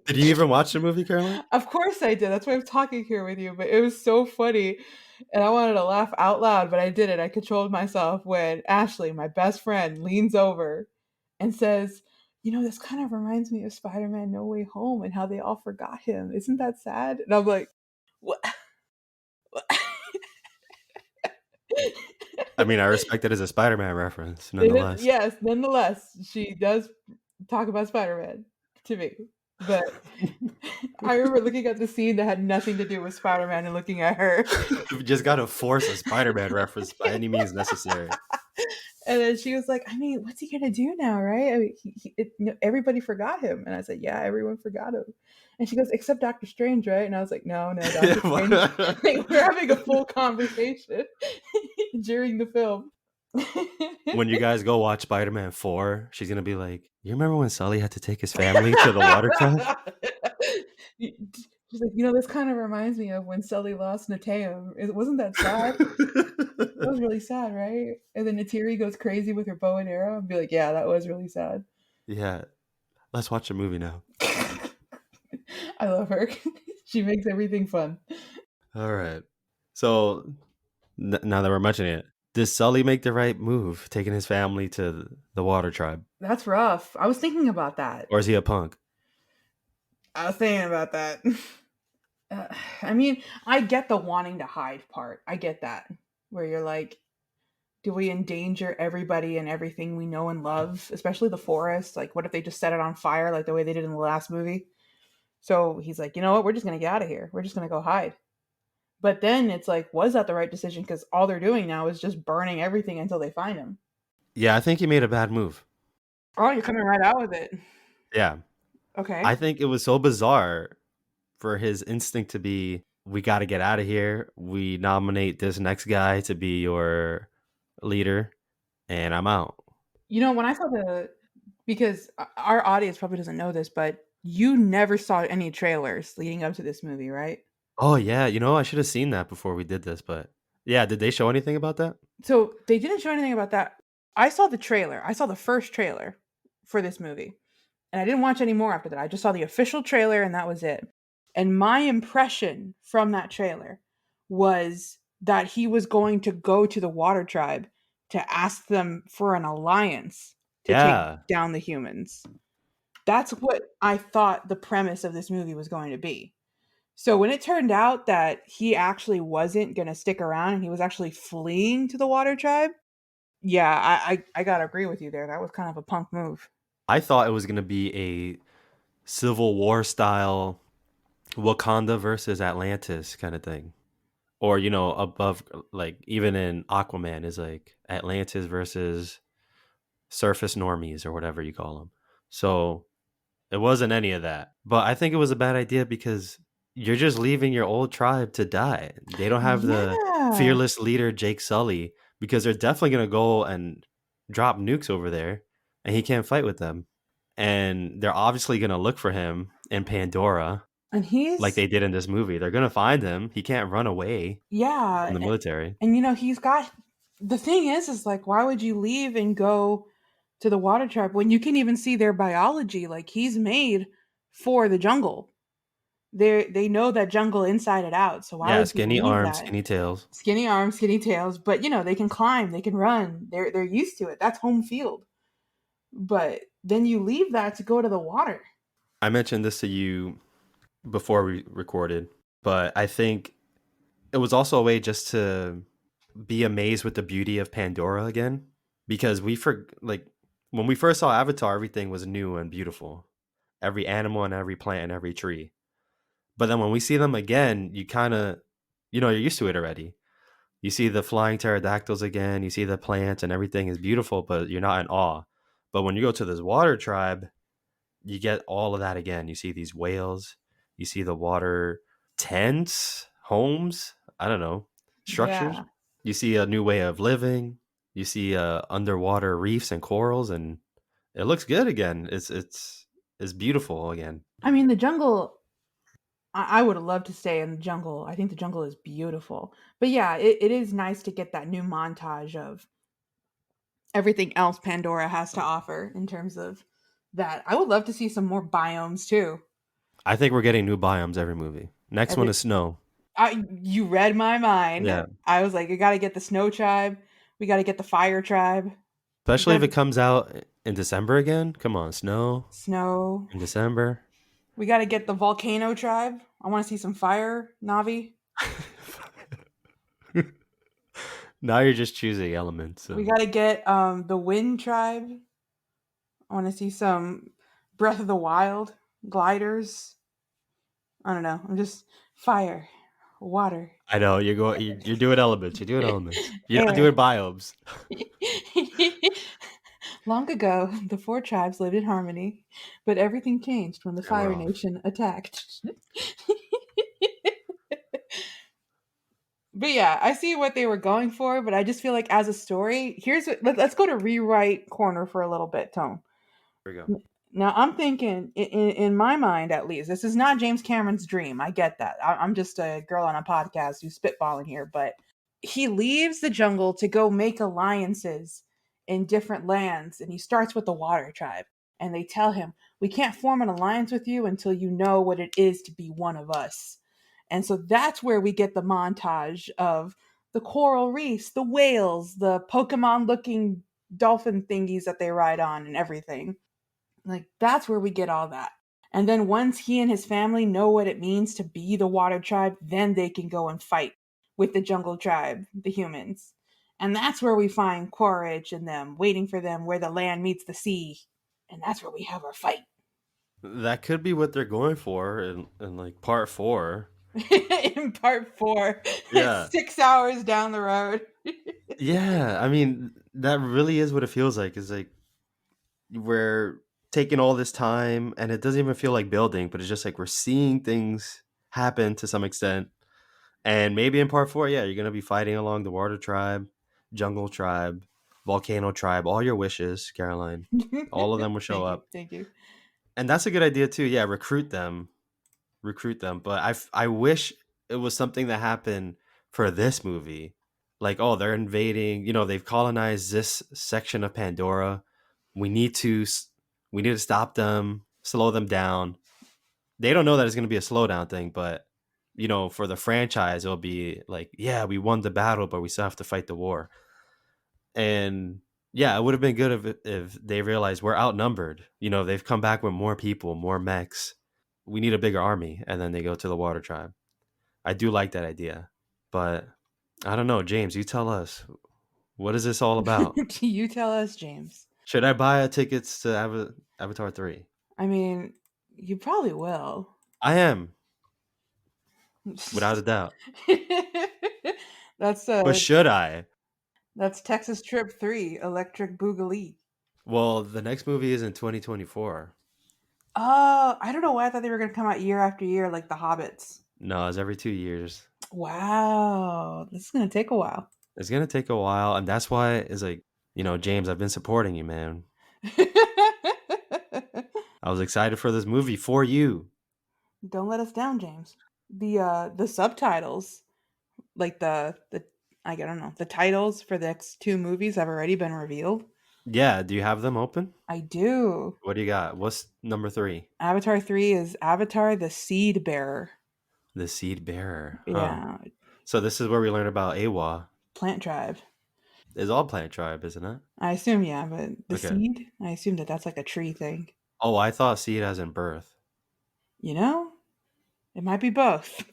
Did you even watch the movie, Caroline? Of course I did. That's why I'm talking here with you. But it was so funny. And I wanted to laugh out loud, but I didn't. I controlled myself when Ashley, my best friend, leans over and says, this kind of reminds me of Spider-Man No Way Home and how they all forgot him. Isn't that sad? And I'm like, what? I mean, I respect it as a Spider-Man reference, nonetheless. Yes, nonetheless, she does talk about Spider-Man to me. But I remember looking at the scene that had nothing to do with Spider-Man and looking at her. You just got to force a Spider-Man reference by any means necessary. And then she was like, I mean, what's he going to do now, right? I mean, everybody forgot him. And I said, yeah, everyone forgot him. And she goes, except Doctor Strange, right? And I was like, no, Doctor Strange. Like, we're having a full conversation during the film. When you guys go watch Spider-Man 4, she's going to be like, you remember when Sully had to take his family to the water tribe? She's like, this kind of reminds me of when Sully lost Nateum. Wasn't that sad? That was really sad, right? And then Natiri goes crazy with her bow and arrow and be like, yeah, that was really sad. Yeah. Let's watch a movie now. I love her. She makes everything fun. All right. So now that we're mentioning it, does Sully make the right move, taking his family to the water tribe? That's rough. I was thinking about that. Or is he a punk? I was thinking about that. I mean, I get the wanting to hide part. I get that. Where you're like, do we endanger everybody and everything we know and love, especially the forest? Like, what if they just set it on fire like the way they did in the last movie? So he's like, you know what? We're just going to get out of here. We're just going to go hide. But then it's like, was that the right decision? Because all they're doing now is just burning everything until they find him. Yeah, I think he made a bad move. Oh, you're coming right out with it. Yeah. Okay. I think it was so bizarre for his instinct to be, we got to get out of here. We nominate this next guy to be your leader, and I'm out. When I saw because our audience probably doesn't know this, but you never saw any trailers leading up to this movie, right? Oh, yeah. I should have seen that before we did this, but yeah, did they show anything about that? So they didn't show anything about that. I saw the trailer. I saw the first trailer for this movie, and I didn't watch any more after that. I just saw the official trailer, and that was it. And my impression from that trailer was that he was going to go to the Water Tribe to ask them for an alliance to take down the humans. That's what I thought the premise of this movie was going to be. So when it turned out that he actually wasn't going to stick around and he was actually fleeing to the Water Tribe, yeah, I got to agree with you there. That was kind of a punk move. I thought it was going to be a Civil War style Wakanda versus Atlantis kind of thing. Or, above, like, even in Aquaman is like Atlantis versus surface normies or whatever you call them. So it wasn't any of that. But I think it was a bad idea because you're just leaving your old tribe to die. They don't have the fearless leader, Jake Sully, because they're definitely going to go and drop nukes over there and he can't fight with them. And they're obviously going to look for him in Pandora. And he's like they did in this movie. They're going to find him. He can't run away. Yeah. From the military. And he's got, the thing is like, why would you leave and go to the water tribe when you can even see their biology. Like he's made for the jungle. They know that jungle inside and out. So why Yeah, would you skinny leave arms, that? skinny tails. Skinny arms, skinny tails, but they can climb, they can run. They're used to it. That's home field. But then you leave that to go to the water. I mentioned this to you before we recorded, but I think it was also a way just to be amazed with the beauty of Pandora again, because like when we first saw Avatar, everything was new and beautiful, every animal and every plant and every tree. But then when we see them again, you kind of, you're used to it already. You see the flying pterodactyls again, you see the plants and everything is beautiful, but you're not in awe. But when you go to this water tribe, you get all of that again. You see these whales, you see the water tents, homes, I don't know, structures. Yeah. You see a new way of living. You see underwater reefs and corals, and it looks good again. It's beautiful again. I mean, the jungle, I would have loved to stay in the jungle. I think the jungle is beautiful. But yeah, it is nice to get that new montage of everything else Pandora has to offer in terms of that. I would love to see some more biomes too. I think we're getting new biomes every movie. Next one Every is snow. you read my mind. Yeah, I was like, we got to get the snow tribe. We got to get the fire tribe. We especially got if it comes out in December again. Come on, snow snow. in December. We got to get the volcano tribe. I want to see some fire, Navi. Now you're just choosing elements. We got to get the wind tribe. I want to see some Breath of the Wild gliders. I don't know. I'm just fire, water, I know you're doing elements. You're doing elements. You're not air. doing biomes. Long ago, the four tribes lived in harmony, but everything changed when the Yeah, we're Fire off. Nation attacked. But yeah, I see what they were going for, but I just feel like as a story, let's go to rewrite corner for a little bit, Tone. Here we go. Now I'm thinking, in my mind at least, this is not James Cameron's dream. I get that. I'm just a girl on a podcast who's spitballing here, but he leaves the jungle to go make alliances in different lands, and he starts with the Water Tribe. And they tell him, "We can't form an alliance with you until you know what it is to be one of us." And so that's where we get the montage of the coral reefs, the whales, the Pokemon looking dolphin thingies that they ride on, and everything. Like that's where we get all that. And then once he and his family know what it means to be the water tribe, then they can go and fight with the jungle tribe, the humans. And that's where we find Quaritch and them waiting for them where the land meets the sea. And that's where we have our fight. That could be what they're going for in like part four. In part four, Yeah. 6 hours down the road. Yeah. I mean, that really is what it feels like. Is like we're taking all this time and it doesn't even feel like building, but it's just like we're seeing things happen to some extent. And maybe in part four, yeah, you're gonna be fighting along the water tribe, jungle tribe, volcano tribe, all your wishes, Caroline. All of them will show Thank you. up. Thank you. And that's a good idea too. Yeah, recruit them. But I wish it was something that happened for this movie. Like, oh, they're invading. They've colonized this section of Pandora. We need to we need to stop them, slow them down. They don't know that it's going to be a slowdown thing, but for the franchise, it'll be like, yeah, we won the battle, but we still have to fight the war. And yeah, it would have been good if they realized we're outnumbered. They've come back with more people, more mechs. We need a bigger army, and then they go to the water tribe. I do like that idea, but I don't know, James. You tell us, what is this all about? You tell us, James. Should I buy tickets to Avatar 3? I mean, you probably will. I am, without a doubt. that's But should I? that's Texas Trip 3, Electric Boogaloo. Well, the next movie is in 2024. Oh, I don't know why I thought they were gonna come out year after year like the Hobbits. No, it's every 2 years. Wow, this is gonna take a while. It's gonna take a while, and that's why it's like, James, I've been supporting you, man. I was excited for this movie for you. Don't let us down, James. The subtitles, like the I don't know, the titles for the next two movies have already been revealed. Yeah, do you have them open? I do. What do you got? What's number three? Avatar 3 is Avatar the Seed Bearer. The Seed Bearer, huh? Yeah, So this is where we learn about Eywa. plant tribe. Is all plant tribe, isn't it? I assume, yeah, but the Okay. seed? I assume that that's like a tree thing. Oh, I thought seed as in birth. You know? It might be both.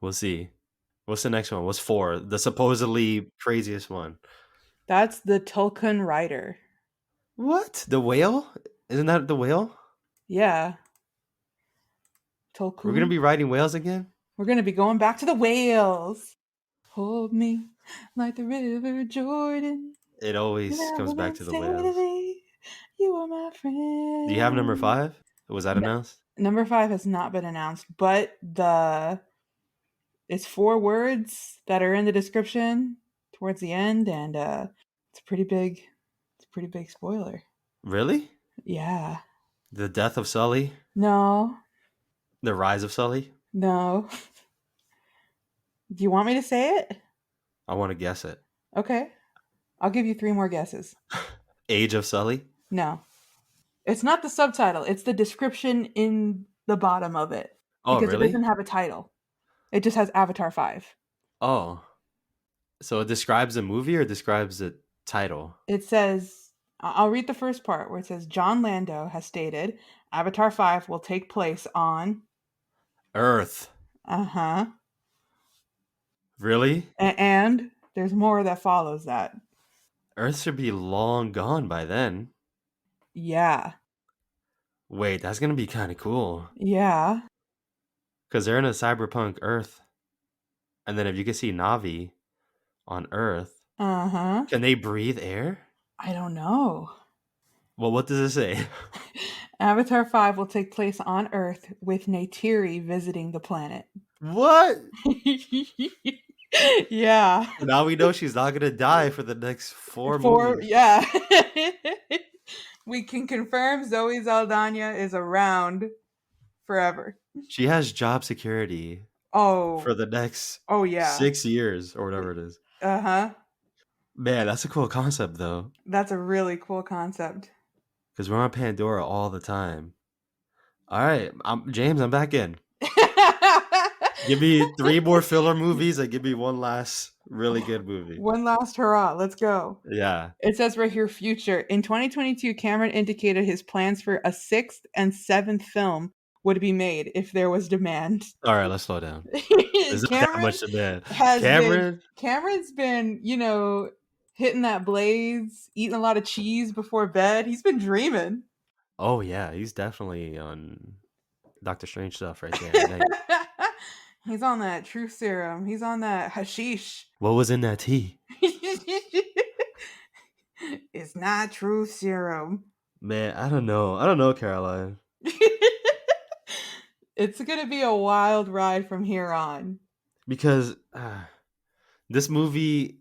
We'll see. What's the next one? What's four? The supposedly craziest one. That's the Tulkun Rider. What? The whale? Isn't that the whale? Yeah, We're gonna Tulkun. be riding whales again? We're going to be going back to the whales. Hold me like the river Jordan. It And always I comes back won't to the stay to whales. thee. You are my Do you have number friend. five? Was that No, announced? number 5 has not been announced, but the it's 4 words that are in the description towards the end, and it's pretty big. It's a pretty big spoiler. Really? Yeah. The death of Sully? No. The rise of Sully? No. Do you want me to say it? I want to guess it. Okay. I'll give you 3 more guesses. Age of Sully? No. It's not the subtitle. It's the description in the bottom of it Oh, because it really? doesn't have a title. It just has Avatar 5. Oh. So it describes the movie or describes the title? It says, I'll read the first part where it says John Lando has stated Avatar 5 will take place on, Earth. uh-huh. Really? And there's more that follows that. Earth should be long gone by then. Yeah. Wait, that's gonna be kind of cool. Yeah. Because they're in a cyberpunk Earth. And then if you can see Navi on Earth, Uh-huh. can they breathe air? I don't know. Well, what does it say? Avatar 5 will take place on Earth with Neytiri visiting the planet. What? Yeah. Now we know she's not gonna die for the next four For movies. yeah. We can confirm Zoe Saldana is around forever. She has job security for Oh. the next Oh yeah. 6 years or whatever it is. Uh-huh. Man, that's a cool concept though. That's a really cool concept. Because we're on Pandora all the time. All right, James. I'm back in. Give me three more filler movies and give me one last really good movie. One last hurrah. Let's go. Yeah. It says right here future. In 2022, Cameron indicated his plans for a 6th and 7th film would be made if there was demand. All right, let's slow down. There's not that Cameron much demand. has been Cameron. Cameron's been, hitting that blaze, eating a lot of cheese before bed. He's been dreaming. Oh yeah, he's definitely on Doctor Strange stuff right there at night. He's on that truth serum. He's on that hashish. What was in that tea? It's not truth serum. Man, I don't know. I don't know, Caroline. It's going to be a wild ride from here on. Because this movie,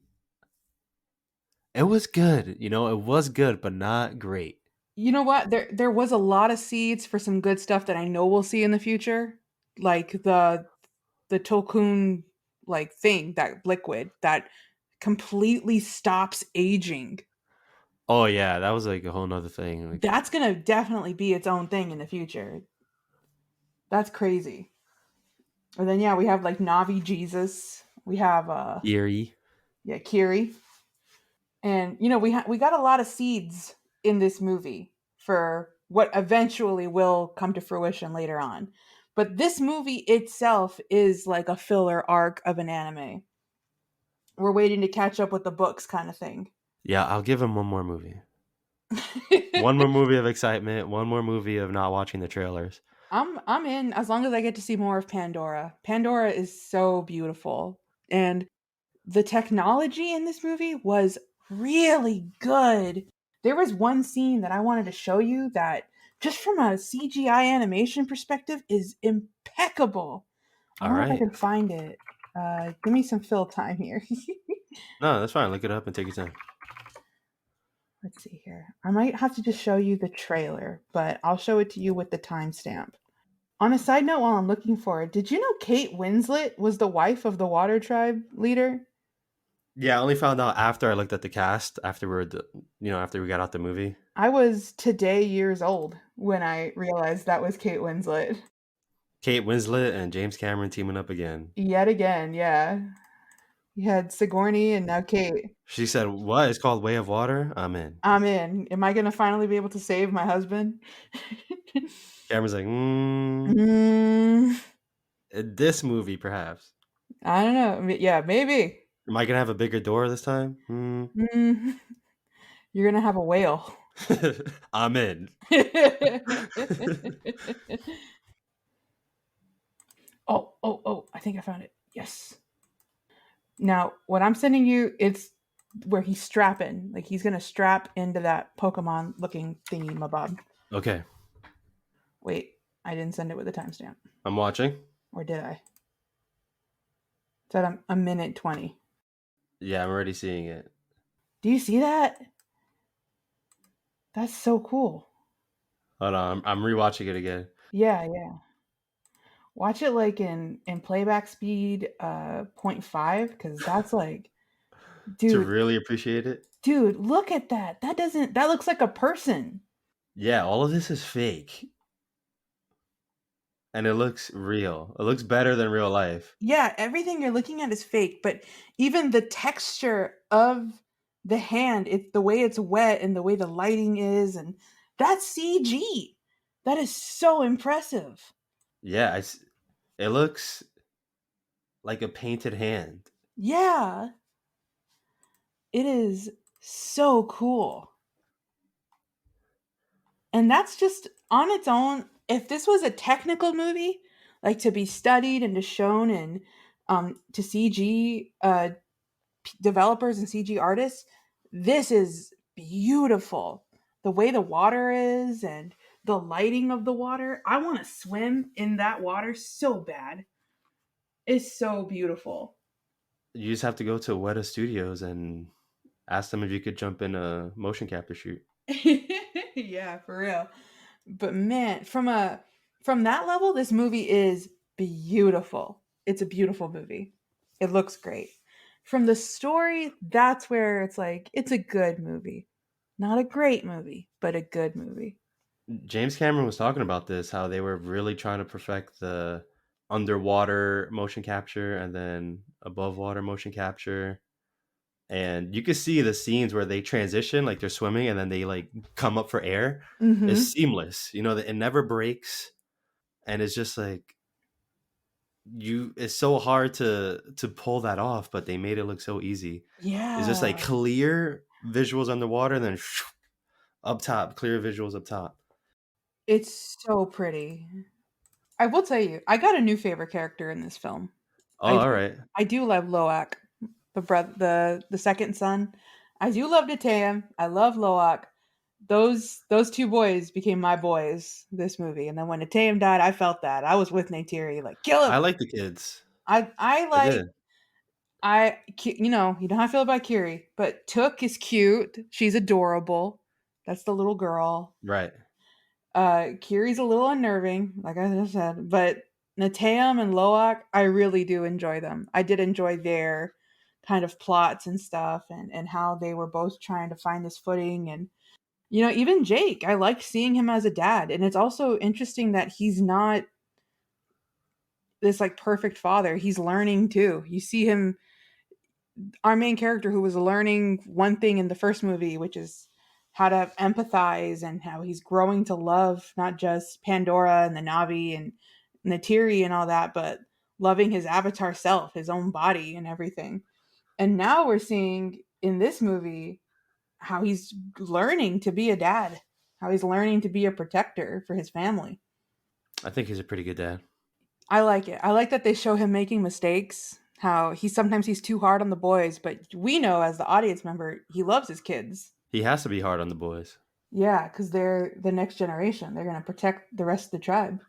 it was good. You know, it was good, but not great. You know what? There was a lot of seeds for some good stuff that I know we'll see in the future. Like the Tolkien like thing, that liquid that completely stops aging. Oh yeah, that was like a whole nother thing. Like That's going to definitely be its own thing in the future. That's crazy. And then yeah, we have like Navi Jesus. We have eerie. yeah, Kiri. And we got a lot of seeds in this movie for what eventually will come to fruition later on. But this movie itself is like a filler arc of an anime. We're waiting to catch up with the books kind of thing. Yeah, I'll give him one more movie. One more movie of excitement. One more movie of not watching the trailers. I'm in as long as I get to see more of Pandora. Pandora is so beautiful, and the technology in this movie was really good. There was one scene that I wanted to show you that just from a CGI animation perspective is impeccable. I All don't know if I right. can find it. Give me some fill time here. No, that's fine. Look it up and take your time. Let's see here. I might have to just show you the trailer, but I'll show it to you with the timestamp. On a side note, while I'm looking for it, did you know Kate Winslet was the wife of the Water Tribe leader? Yeah, I only found out after I looked at the cast after after we got out the movie. I was today years old when I realized that was Kate Winslet. Kate Winslet and James Cameron teaming up again. Yet again, yeah. You had Sigourney and now Kate. She said, "What? It's called Way of Water." I'm in. I'm in. Am I gonna finally be able to save my husband? Cameron's like, Mm, this movie perhaps. I don't know. Yeah, maybe. Am I gonna have a bigger door this time? Hmm. Mm, you're gonna have a whale. I'm in. Oh, oh, oh, I think I found it. Yes. Now, what I'm sending you, it's where he's strapping. Like he's gonna strap into that Pokemon looking thingy mabob. Okay, Wait, I didn't send it with a timestamp. I'm watching. Or did I? It's at a minute 20. Yeah, I'm already seeing it. Do you see that? That's so cool. Hold on, I'm rewatching it again Yeah, yeah. Watch it like in playback speed point 0.5 because that's like, to dude, really appreciate it. dude, look at that. That looks like a person. Yeah, all of this is fake, and it looks real. It looks better than real life. Yeah, everything you're looking at is fake, but even the texture of the hand, it's the way it's wet and the way the lighting is, and that's CG. That is so impressive. Yeah, it looks like a painted hand. Yeah, it is so cool. And that's just on its own. If this was a technical movie, like to be studied and to shown in to CG developers and CG artists, this is beautiful. The way the water is and the lighting of the water. I want to swim in that water so bad. It's so beautiful. You just have to go to Weta Studios and ask them if you could jump in a motion capture shoot. Yeah, for real. But man, from that level, this movie is beautiful. It's a beautiful movie. It looks great. From the story, that's where it's like it's a good movie. Not a great movie, but a good movie. James Cameron was talking about this, how they were really trying to perfect the underwater motion capture and then above water motion capture. And you could see the scenes where they transition, like they're swimming and then they like come up for air. It's Mhm. seamless. That it never breaks. And it's just like it's so hard to pull that off, but they made it look so easy. It's just like Yeah. clear visuals underwater and then up top, clear visuals up top. It's so pretty. I will tell you, I got a new favorite character in this film. Oh, I all do. right. I do love Loak, the second son. I do love Tatam. I love Loak. Those two boys became my boys this movie. And then when Tatam died, I felt that. I was with Neytiri, like, kill I him. like the kids. I I like did. you know how I feel about Kiri, but Took is cute. She's adorable. That's the little girl. Right. Kiri's a little unnerving, like I just said, but Nateum and Loak, I really do enjoy them. I did enjoy their kind of plots and stuff and how they were both trying to find this footing and even Jake, I like seeing him as a dad. And it's also interesting that he's not this like perfect father. He's learning too. You see him, our main character who was learning one thing in the first movie, which is how to empathize and how he's growing to love not just Pandora and the Navi and Natiri and all that, but loving his avatar self, his own body and everything. And now we're seeing in this movie how he's learning to be a dad, how he's learning to be a protector for his family. I think he's a pretty good dad. I like it. I like that they show him making mistakes. How he's too hard on the boys, but we know as the audience member he loves his kids. He has to be hard on the boys. Yeah, because they're the next generation. They're gonna protect the rest of the tribe.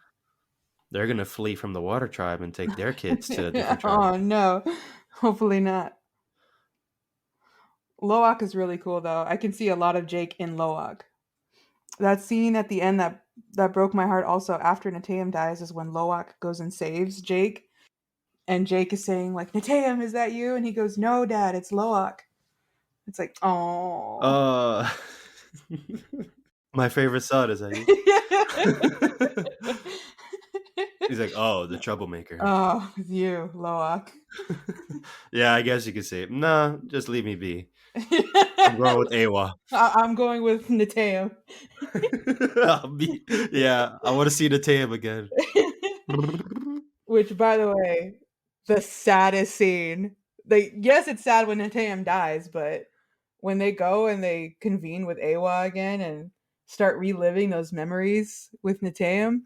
They're gonna flee from the water tribe and take their kids to a different tribe. Oh no, hopefully not. Loak is really cool though. I can see a lot of Jake in Loak. That scene at the end that broke my heart also after Nateum dies is when Loak goes and saves Jake. And Jake is saying like, Nateum, is that you? And he goes, no, Dad, it's Loak. It's like, oh. Uh, my favorite son, is that you? He's like, oh, the troublemaker. Oh, it's you, Loak. Yeah, I guess you could say, nah, just leave me be. I'm going with Eywa. I'm going with Nateum. Yeah, I want to see the Tatum again. Which, by the way, the saddest scene. Yes, it's sad when Nateum dies, but when they go and they convene with Eywa again and start reliving those memories with Nateum,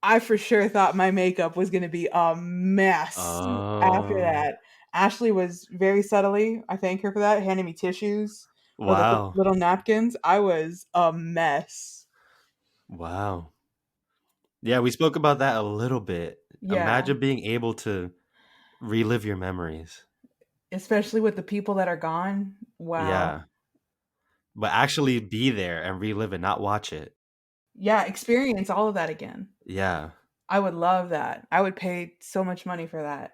I for sure thought my makeup was going to be a mess after Oh, that. Ashley was very subtly, I thank her for that, handing me tissues or like the wow. little napkins. I was a mess. Wow. Yeah, we spoke about that a little bit. Yeah, Imagine being able to relive your memories. especially with the people that are gone. Wow. Yeah, but actually be there and relive it, not watch it. Yeah, experience all of that again. Yeah. I would love that. I would pay so much money for that.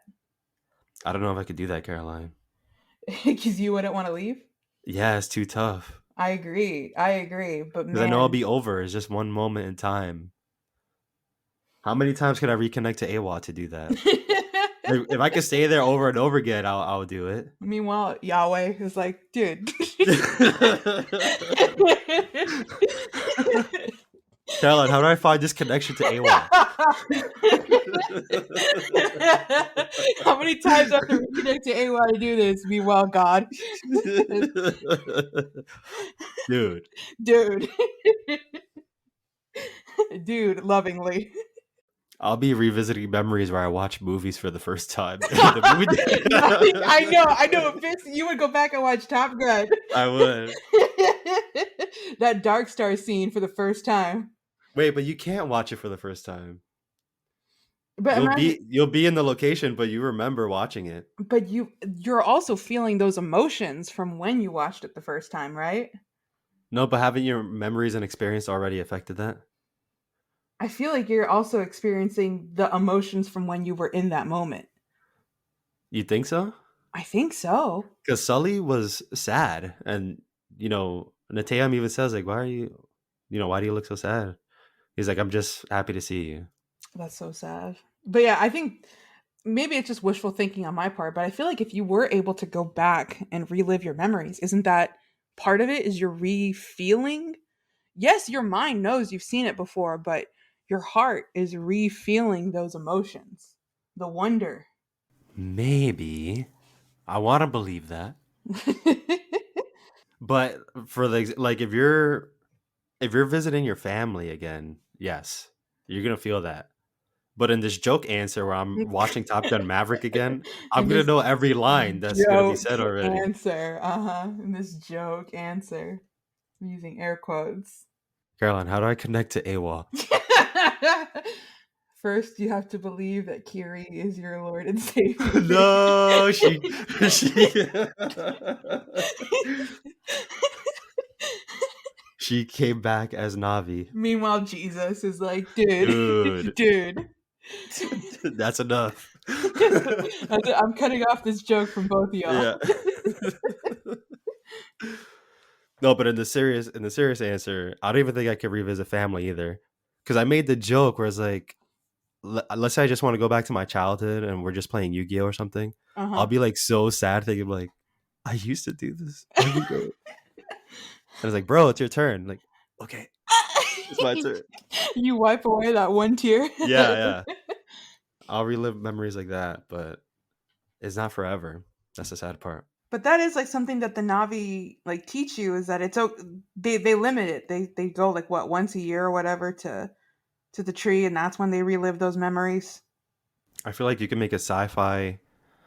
I don't know if I could do that, Caroline. Because you wouldn't want to leave. Yeah, it's too tough. I agree. I agree. But Because I know I'll man, be over. It's just one moment in time. How many times could I reconnect to AWA to do that? If I could stay there over and over again, I'll do it. meanwhile, Yahweh is like, dude. Caroline, how do I find this connection to AWA? How many times I have to reconnect to AY to do this? Meanwhile, God, Dude, dude, dude, lovingly. I'll be revisiting memories where I watch movies for the first time. I know. Vince, you would go back and watch Top Gun. I would. That Dark Star scene for the first time. Wait, but you can't watch it for the first time. But imagine, You'll be in the location, but you remember watching it. but you're also feeling those emotions from when you watched it the first time, right? No, but haven't your memories and experience already affected that? I feel like you're also experiencing the emotions from when you were in that moment. You think so? I think so. Because Sully was sad, and Nateyam even says like, "Why are you, why do you look so sad?" He's like, "I'm just happy to see you." That's so sad. But yeah, I think maybe it's just wishful thinking on my part, but I feel like if you were able to go back and relive your memories, isn't that part of it? Is you're re-feeling? Yes, your mind knows you've seen it before, but your heart is re-feeling those emotions. The wonder. Maybe I want to believe that, but for the like, if you're visiting your family again, yes, you're gonna feel that. But in this joke answer where I'm watching Top Gun Maverick again, I'm In gonna this know every line that's gonna be joke said already. answer. Uh-huh. In this joke answer. I'm using air quotes. Caroline, how do I connect to AWA? First, you have to believe that Kiri is your Lord and Savior. No, she she came back as Navi. Meanwhile, Jesus is like, dude, Dude, dude. that's enough. I'm cutting off this joke from both of y'all. Yeah. No, but in the serious answer, I don't even think I could revisit family either. Because I made the joke where it's like, let's say I just want to go back to my childhood and we're just playing Yu-Gi-Oh or something. I'll Uh-huh. be like so sad thinking like, I used to do this every day. And it's like, bro, it's your turn. Like, okay, it's my turn. You wipe away that one tear. Yeah, yeah. I'll relive memories like that, but it's not forever. That's the sad part. But that is like something that the Navi like teach you is that they limit it. They go like what once a year or whatever to the tree, and that's when they relive those memories. I feel like you can make a sci-fi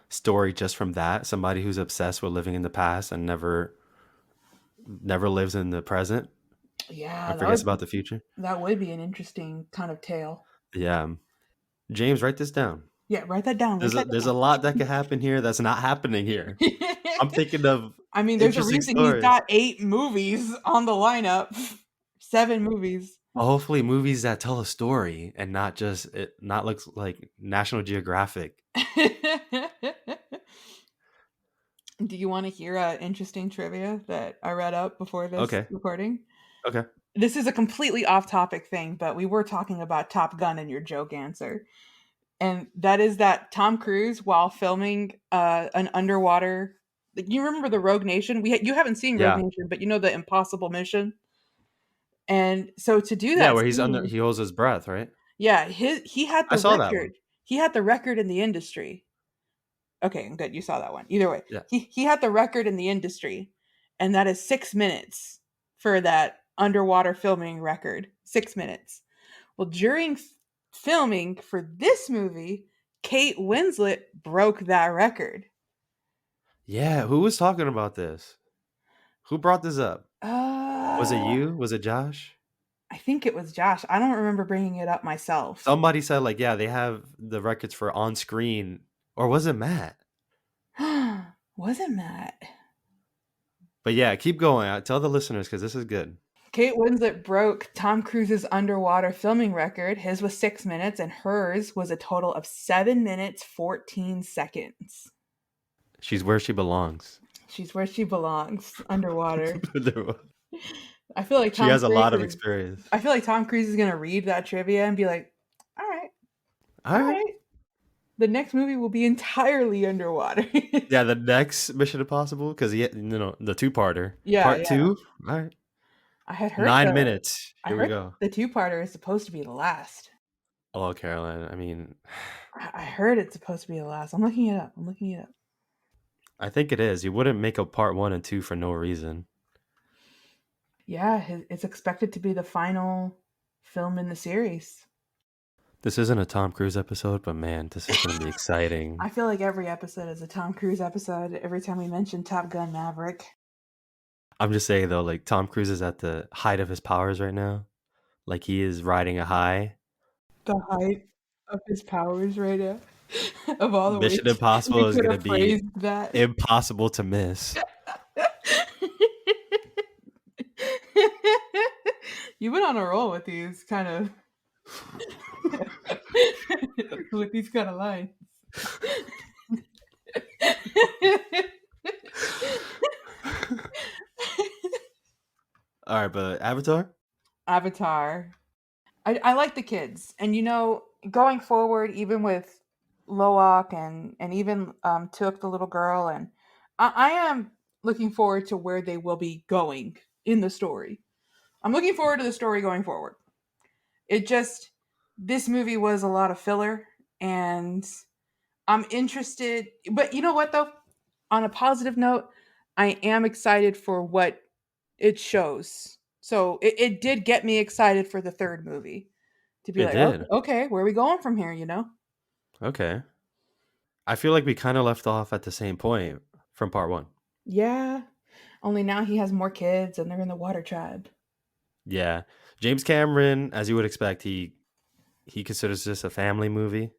story just from that. Somebody who's obsessed with living in the past and never lives in the present Yeah, and forgets about the future. that would be an interesting kind of tale. Yeah. James, write this down. Yeah, write that down. Write that There's a down. lot that could happen here that's not happening here. I'm thinking of I mean, there's a interesting reason he's stories. got 8 movies on the lineup. 7 movies. hopefully movies that tell a story and not just it not looks like National Geographic. Do you want to hear interesting trivia that I read up before this Okay. recording? Okay. This is a completely off topic thing, but we were talking about Top Gun in your joke answer. And that is that Tom Cruise, while filming an underwater, like, you remember the Rogue Nation? You haven't seen Rogue Yeah. Nation, but you know the Impossible Mission. And so to do Yeah, that where he's under scene, he holds his breath, right? yeah, he had I the saw that one. record. He had the record in the industry. Okay, good. You saw that one. Either way, Yeah. he had the record in the industry, and that is 6 minutes for that underwater filming record. 6 minutes. Well, during filming for this movie, Kate Winslet broke that record. Yeah, who was talking about this? Who brought this up? Was it Uh, you? Was it Josh? I think it was Josh. I don't remember bringing it up myself. Somebody said like, yeah, they have the records for on screen, or was it Matt? Wasn't Matt? But yeah, keep going. Tell the listeners because this is good. Kate Winslet broke Tom Cruise's underwater filming record. His was 6 minutes, and hers was a total of 7 minutes, 14 seconds. She's where she belongs. She's where she belongs, underwater. She I feel like Tom has a Cruise lot of is. experience. I feel like Tom Cruise is gonna read that trivia and be like, "All right, All all right. right." The next movie will be entirely underwater. Yeah, the next Mission Impossible because the two-parter, Yeah, part yeah. two. All right, I had heard 9 minutes. I Here we heard go. the two-parter is supposed to be the last. Oh, Caroline. I mean, I heard it's supposed to be the last. I'm looking it up. I'm looking it up. I think it is. You wouldn't make a part one and two for no reason. Yeah, it's expected to be the final film in the series. This isn't a Tom Cruise episode, but man, this is going to be exciting. I feel like every episode is a Tom Cruise episode every time we mention Top Gun Maverick. I'm just saying though, like Tom Cruise is at the height of his powers right now. Like he is riding a high. The height of his powers right now. Of all the Mission ways Impossible we is could going to have be phrased that. impossible to miss. You've been on a roll with these kind of with these kind of lines. All right, but Avatar? Avatar. I like the kids, and going forward, even with Loak and even Took the little girl, and I am looking forward to where they will be going in the story. I'm looking forward to the story going forward. It just this movie was a lot of filler, and I'm interested. But you know what though? On a positive note, I am excited for what it shows. So it did get me excited for the third movie to be It like, okay, did. okay, where are we going from here? You know? Okay. I feel like we kind of left off at the same point from part one. Yeah. Only now he has more kids, and they're in the Water Tribe. Yeah. James Cameron, as you would expect, he considers this a family movie,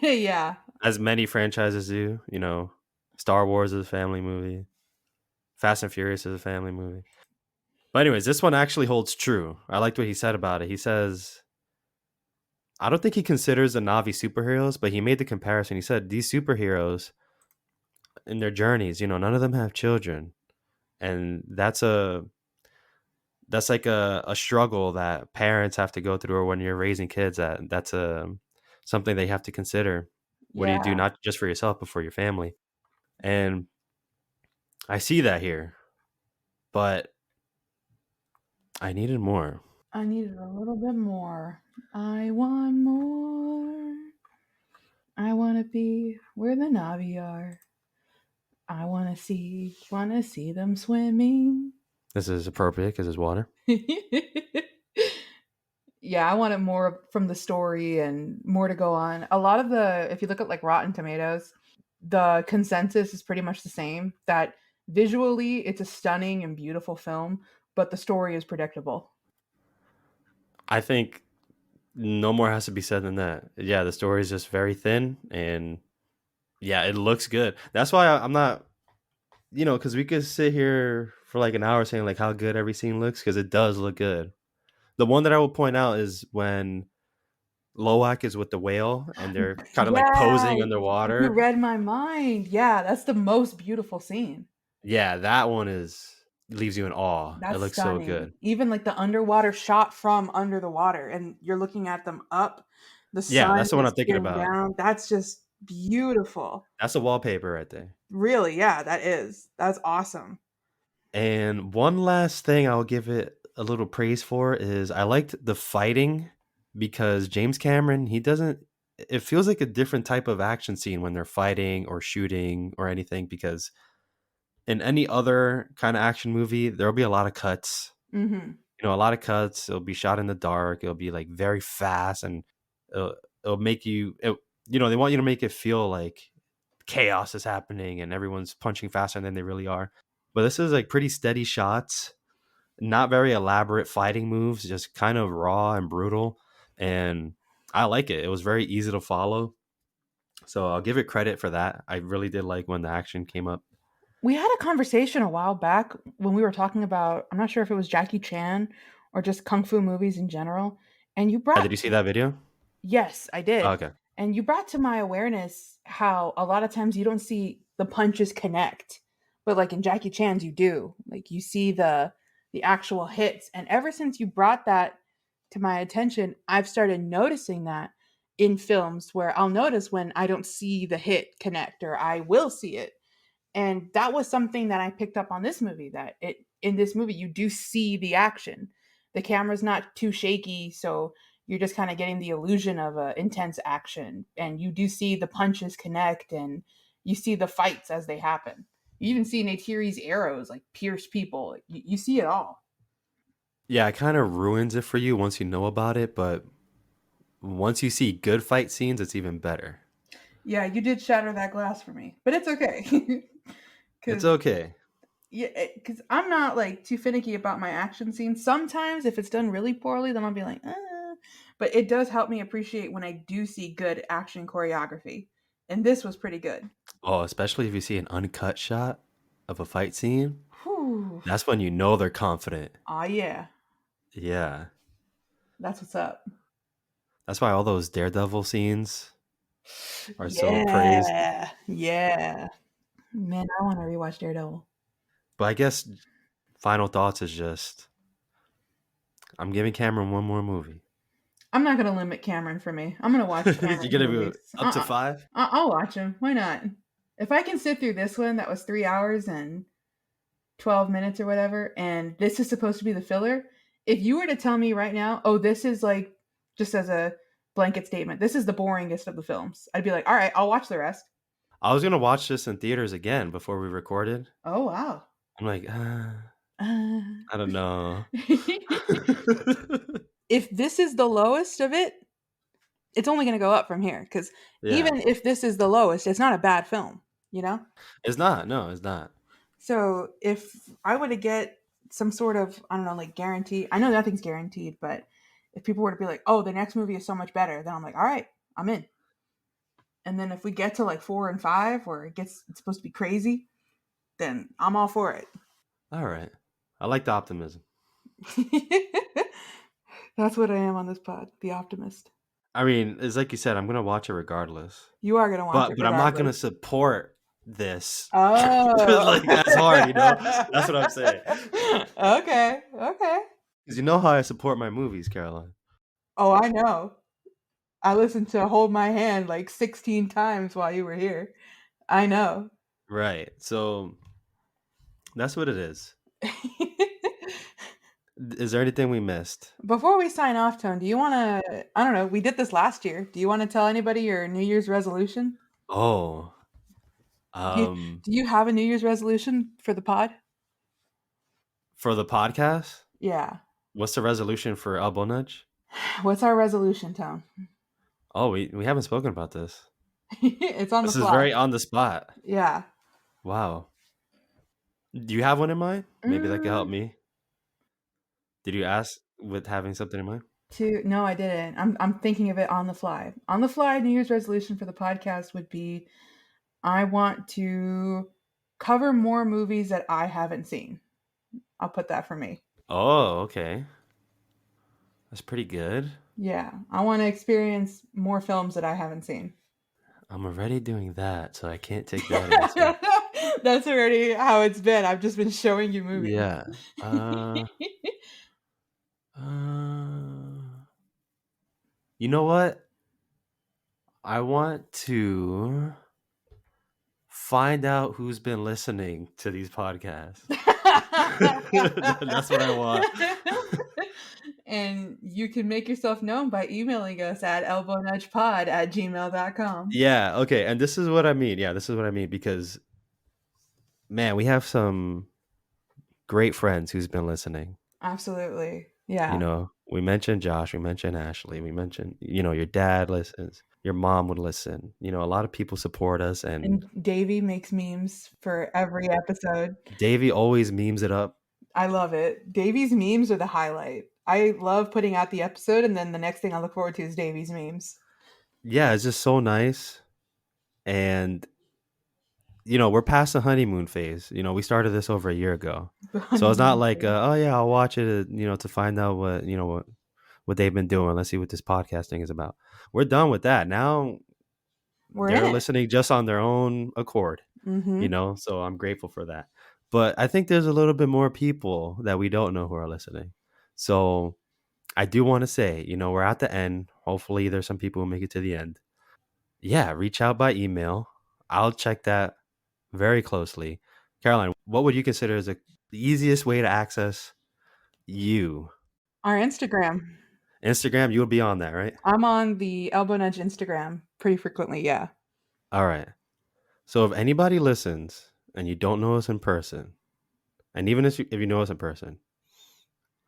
Yeah. as many franchises do. Star Wars is a family movie. Fast and Furious is a family movie. But anyways, this one actually holds true. I liked what he said about it. He says, I don't think he considers the Navi superheroes, but he made the comparison. He said these superheroes in their journeys, none of them have children. And that's like a struggle that parents have to go through, or when you're raising kids, that's something they have to consider. What do you do, Yeah. not just for yourself, but for your family? And I see that here, but I needed more. I needed a little bit more. I want more. I want to be where the Navi are. I want to see them swimming. This is appropriate because it's water. Yeah, I wanted more from the story and more to go on. A lot of if you look at like Rotten Tomatoes, the consensus is pretty much the same that visually it's a stunning and beautiful film, but the story is predictable. I think no more has to be said than that. Yeah, the story is just very thin, and yeah, it looks good. That's why I'm not, because we could sit here for like an hour saying like how good every scene looks, because it does look good. The one that I will point out is when Loak is with the whale and they're kind of like Yeah, posing you underwater. read my mind. Yeah, that's the most beautiful scene. Yeah, that one is leaves you in awe. It That's looks so stunning. good. Even like the underwater shot from under the water and you're looking at them up, the Yeah, sun that's the one is I'm thinking peering about. down. That's just beautiful. That's a wallpaper right there. Really, yeah, that is. That's awesome. And one last thing I'll give it a little praise for is I liked the fighting because James Cameron, he doesn't it feels like a different type of action scene when they're fighting or shooting or anything because in any other kind of action movie, there'll be a lot of cuts. Mhm. A lot of cuts. It'll be shot in the dark. It'll be like very fast and it'll make they want you to make it feel like chaos is happening and everyone's punching faster than they really are. But this is like pretty steady shots, not very elaborate fighting moves, just kind of raw and brutal. And I like it. It was very easy to follow. So I'll give it credit for that. I really did like when the action came up. We had a conversation a while back when we were talking about I'm not sure if it was Jackie Chan or just kung fu movies in general, and you brought Did you see that video? yes, I Oh, did. okay. And you brought to my awareness how a lot of times you don't see the punches connect, but like in Jackie Chan's you do. Like you see the actual hits. And ever since you brought that to my attention, I've started noticing that in films where I'll notice when I don't see the hit connect or I will see it. And that was something that I picked up on this movie that it in this movie you do see the action. The camera's not too shaky, so you're just kind of getting the illusion of a intense action and you do see the punches connect and you see the fights as they happen. You even see Neytiri's arrows like pierce people. You see it all. Yeah, it kind of ruins it for you once you know about it, but once you see good fight scenes, it's even better. Yeah, you did shatter that glass for me, but it's okay. It's Because okay. yeah, because I'm not like too finicky about my action scenes. Sometimes, if it's done really poorly, then I'll be like, but it does help me appreciate when I do see good action choreography, and this was pretty good. Oh, especially if you see an uncut shot of a fight scene, Whew. that's when you know they're confident. Oh yeah, Yeah. that's what's up. That's why all those Daredevil scenes are so praised. Yeah, yeah. Man, I want to rewatch Daredevil. But I guess final thoughts is just I'm giving Cameron one more movie. I'm not gonna limit Cameron for me. I'm gonna watch You're Cameron's gonna be movies. up to 5? I'll watch them. Why not? If I can sit through this one that was 3 hours and 12 minutes or whatever, and this is supposed to be the filler. If you were to tell me right now, oh, this is like, just as a blanket statement, this is the boringest of the films, I'd be like, all right, I'll watch the rest. I was gonna watch this in theaters again before we recorded. Oh, wow. I'm like, Uh, I don't know. if this is the lowest of it, it's only going to go up from here. Because Yeah. even if this is the lowest, it's not a bad film, you know? It's not. No, it's not. So if I were to get some sort of, I don't know, like guarantee, I know nothing's guaranteed, but if people were to be like, oh, the next movie is so much better, then I'm like, all right, I'm in. And then if we get to like 4 and 5 where it's supposed to be crazy, then I'm all for it. All right. I like the optimism. That's what I am on this pod, the optimist. I mean, it's like you said, I'm gonna watch it regardless. You are gonna watch But it I'm not gonna regardless. support this Oh. like as hard, you know? That's what I'm saying. Okay. Okay. Because you know how I support my movies, Caroline. Oh, I know. I listened to Hold My Hand like 16 times while you were here. I know. Right. So that's what it is. Is there anything we missed? Before we sign off, Tone, do you want to? I don't know. We did this last year. Do you want to tell anybody your New Year's resolution? Oh, Do you, um, do you have a New Year's resolution for the pod? for the podcast, Yeah. what's the resolution for Elbow Nudge? What's our resolution, Tone? Oh, we haven't spoken about this. It's on the This is fly. very on the spot. Yeah. Wow. Do you have one in mind? Maybe that could help Mm, me. Did you ask with having something in mind? no, I didn't. I'm thinking of it on the fly. On the fly, New Year's resolution for the podcast would be I want to cover more movies that I haven't seen. I'll put that for me. Oh, okay. That's pretty good. Yeah, I want to experience more films that I haven't seen. I'm already doing that, so I can't take that answer. That's already how it's been. I've just been showing you movies. Yeah. Uh, you know what? I want to find out who's been listening to these podcasts. That's what I want. And you can make yourself known by emailing us at elbownudgepod@gmail.com. Yeah, okay. And this is what I mean. Yeah, this is what I mean because man, we have some great friends who's been listening. Absolutely. You Yeah. know, we mentioned Josh, we mentioned Ashley, we mentioned, your dad listens, your mom would listen. A lot of people support us, and And Davey makes memes for every episode. Davey always memes it up. I love it. Davey's memes are the highlight. I love putting out the episode, and then the next thing I look forward to is Davey's memes. Yeah, it's just so nice. And we're past the honeymoon phase. We started this over a year ago. The So it's not honeymoon like, phase. oh yeah, I'll watch it, to find out what they've been doing. Let's see what this podcasting is about. We're done with that. Now We're in they're it. listening just on their own accord, Mm-hmm. so I'm grateful for that. But I think there's a little bit more people that we don't know who are listening. So I do want to say, we're at the end. Hopefully there's some people who make it to the end. Yeah, reach out by email. I'll check that very closely. Caroline, what would you consider as the easiest way to access you? Our Instagram. Instagram, you would be on that, right? I'm on the Elbow Nudge Instagram pretty frequently. Yeah. All right. So if anybody listens and you don't know us in person, and even if you know us in person,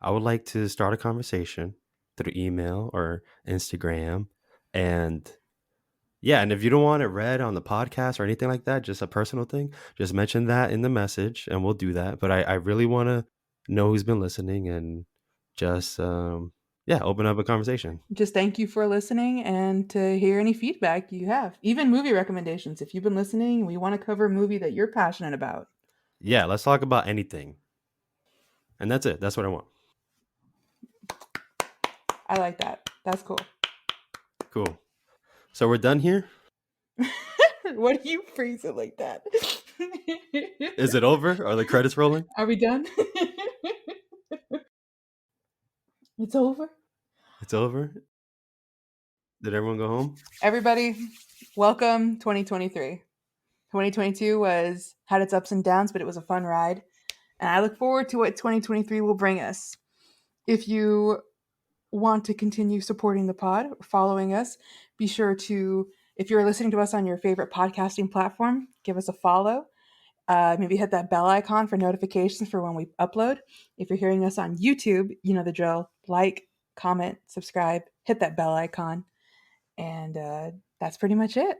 I would like to start a conversation through email or Instagram. And yeah, and if you don't want it read on the podcast or anything like that, just a personal thing, just mention that in the message and we'll do that. But I really want to know who's been listening and just, yeah, open up a conversation. Just thank you for listening and to hear any feedback you have. Even movie recommendations. If you've been listening, we want to cover a movie that you're passionate about. Yeah, let's talk about anything. And that's it. That's what I want. I like that. That's cool. Cool. So we're done here. What do you freeze it like that? Is it over? Are the credits rolling? Are we done? It's over. It's over. Did everyone go home? Everybody, welcome 2023. 2022 had its ups and downs, but it was a fun ride. And I look forward to what 2023 will bring us. If you want to continue supporting the pod, following us, be sure to, if you're listening to us on your favorite podcasting platform, give us a follow. Maybe hit that bell icon for notifications for when we upload. If you're hearing us on YouTube, you know the drill. Like, comment, subscribe, hit that bell icon. And that's pretty much it.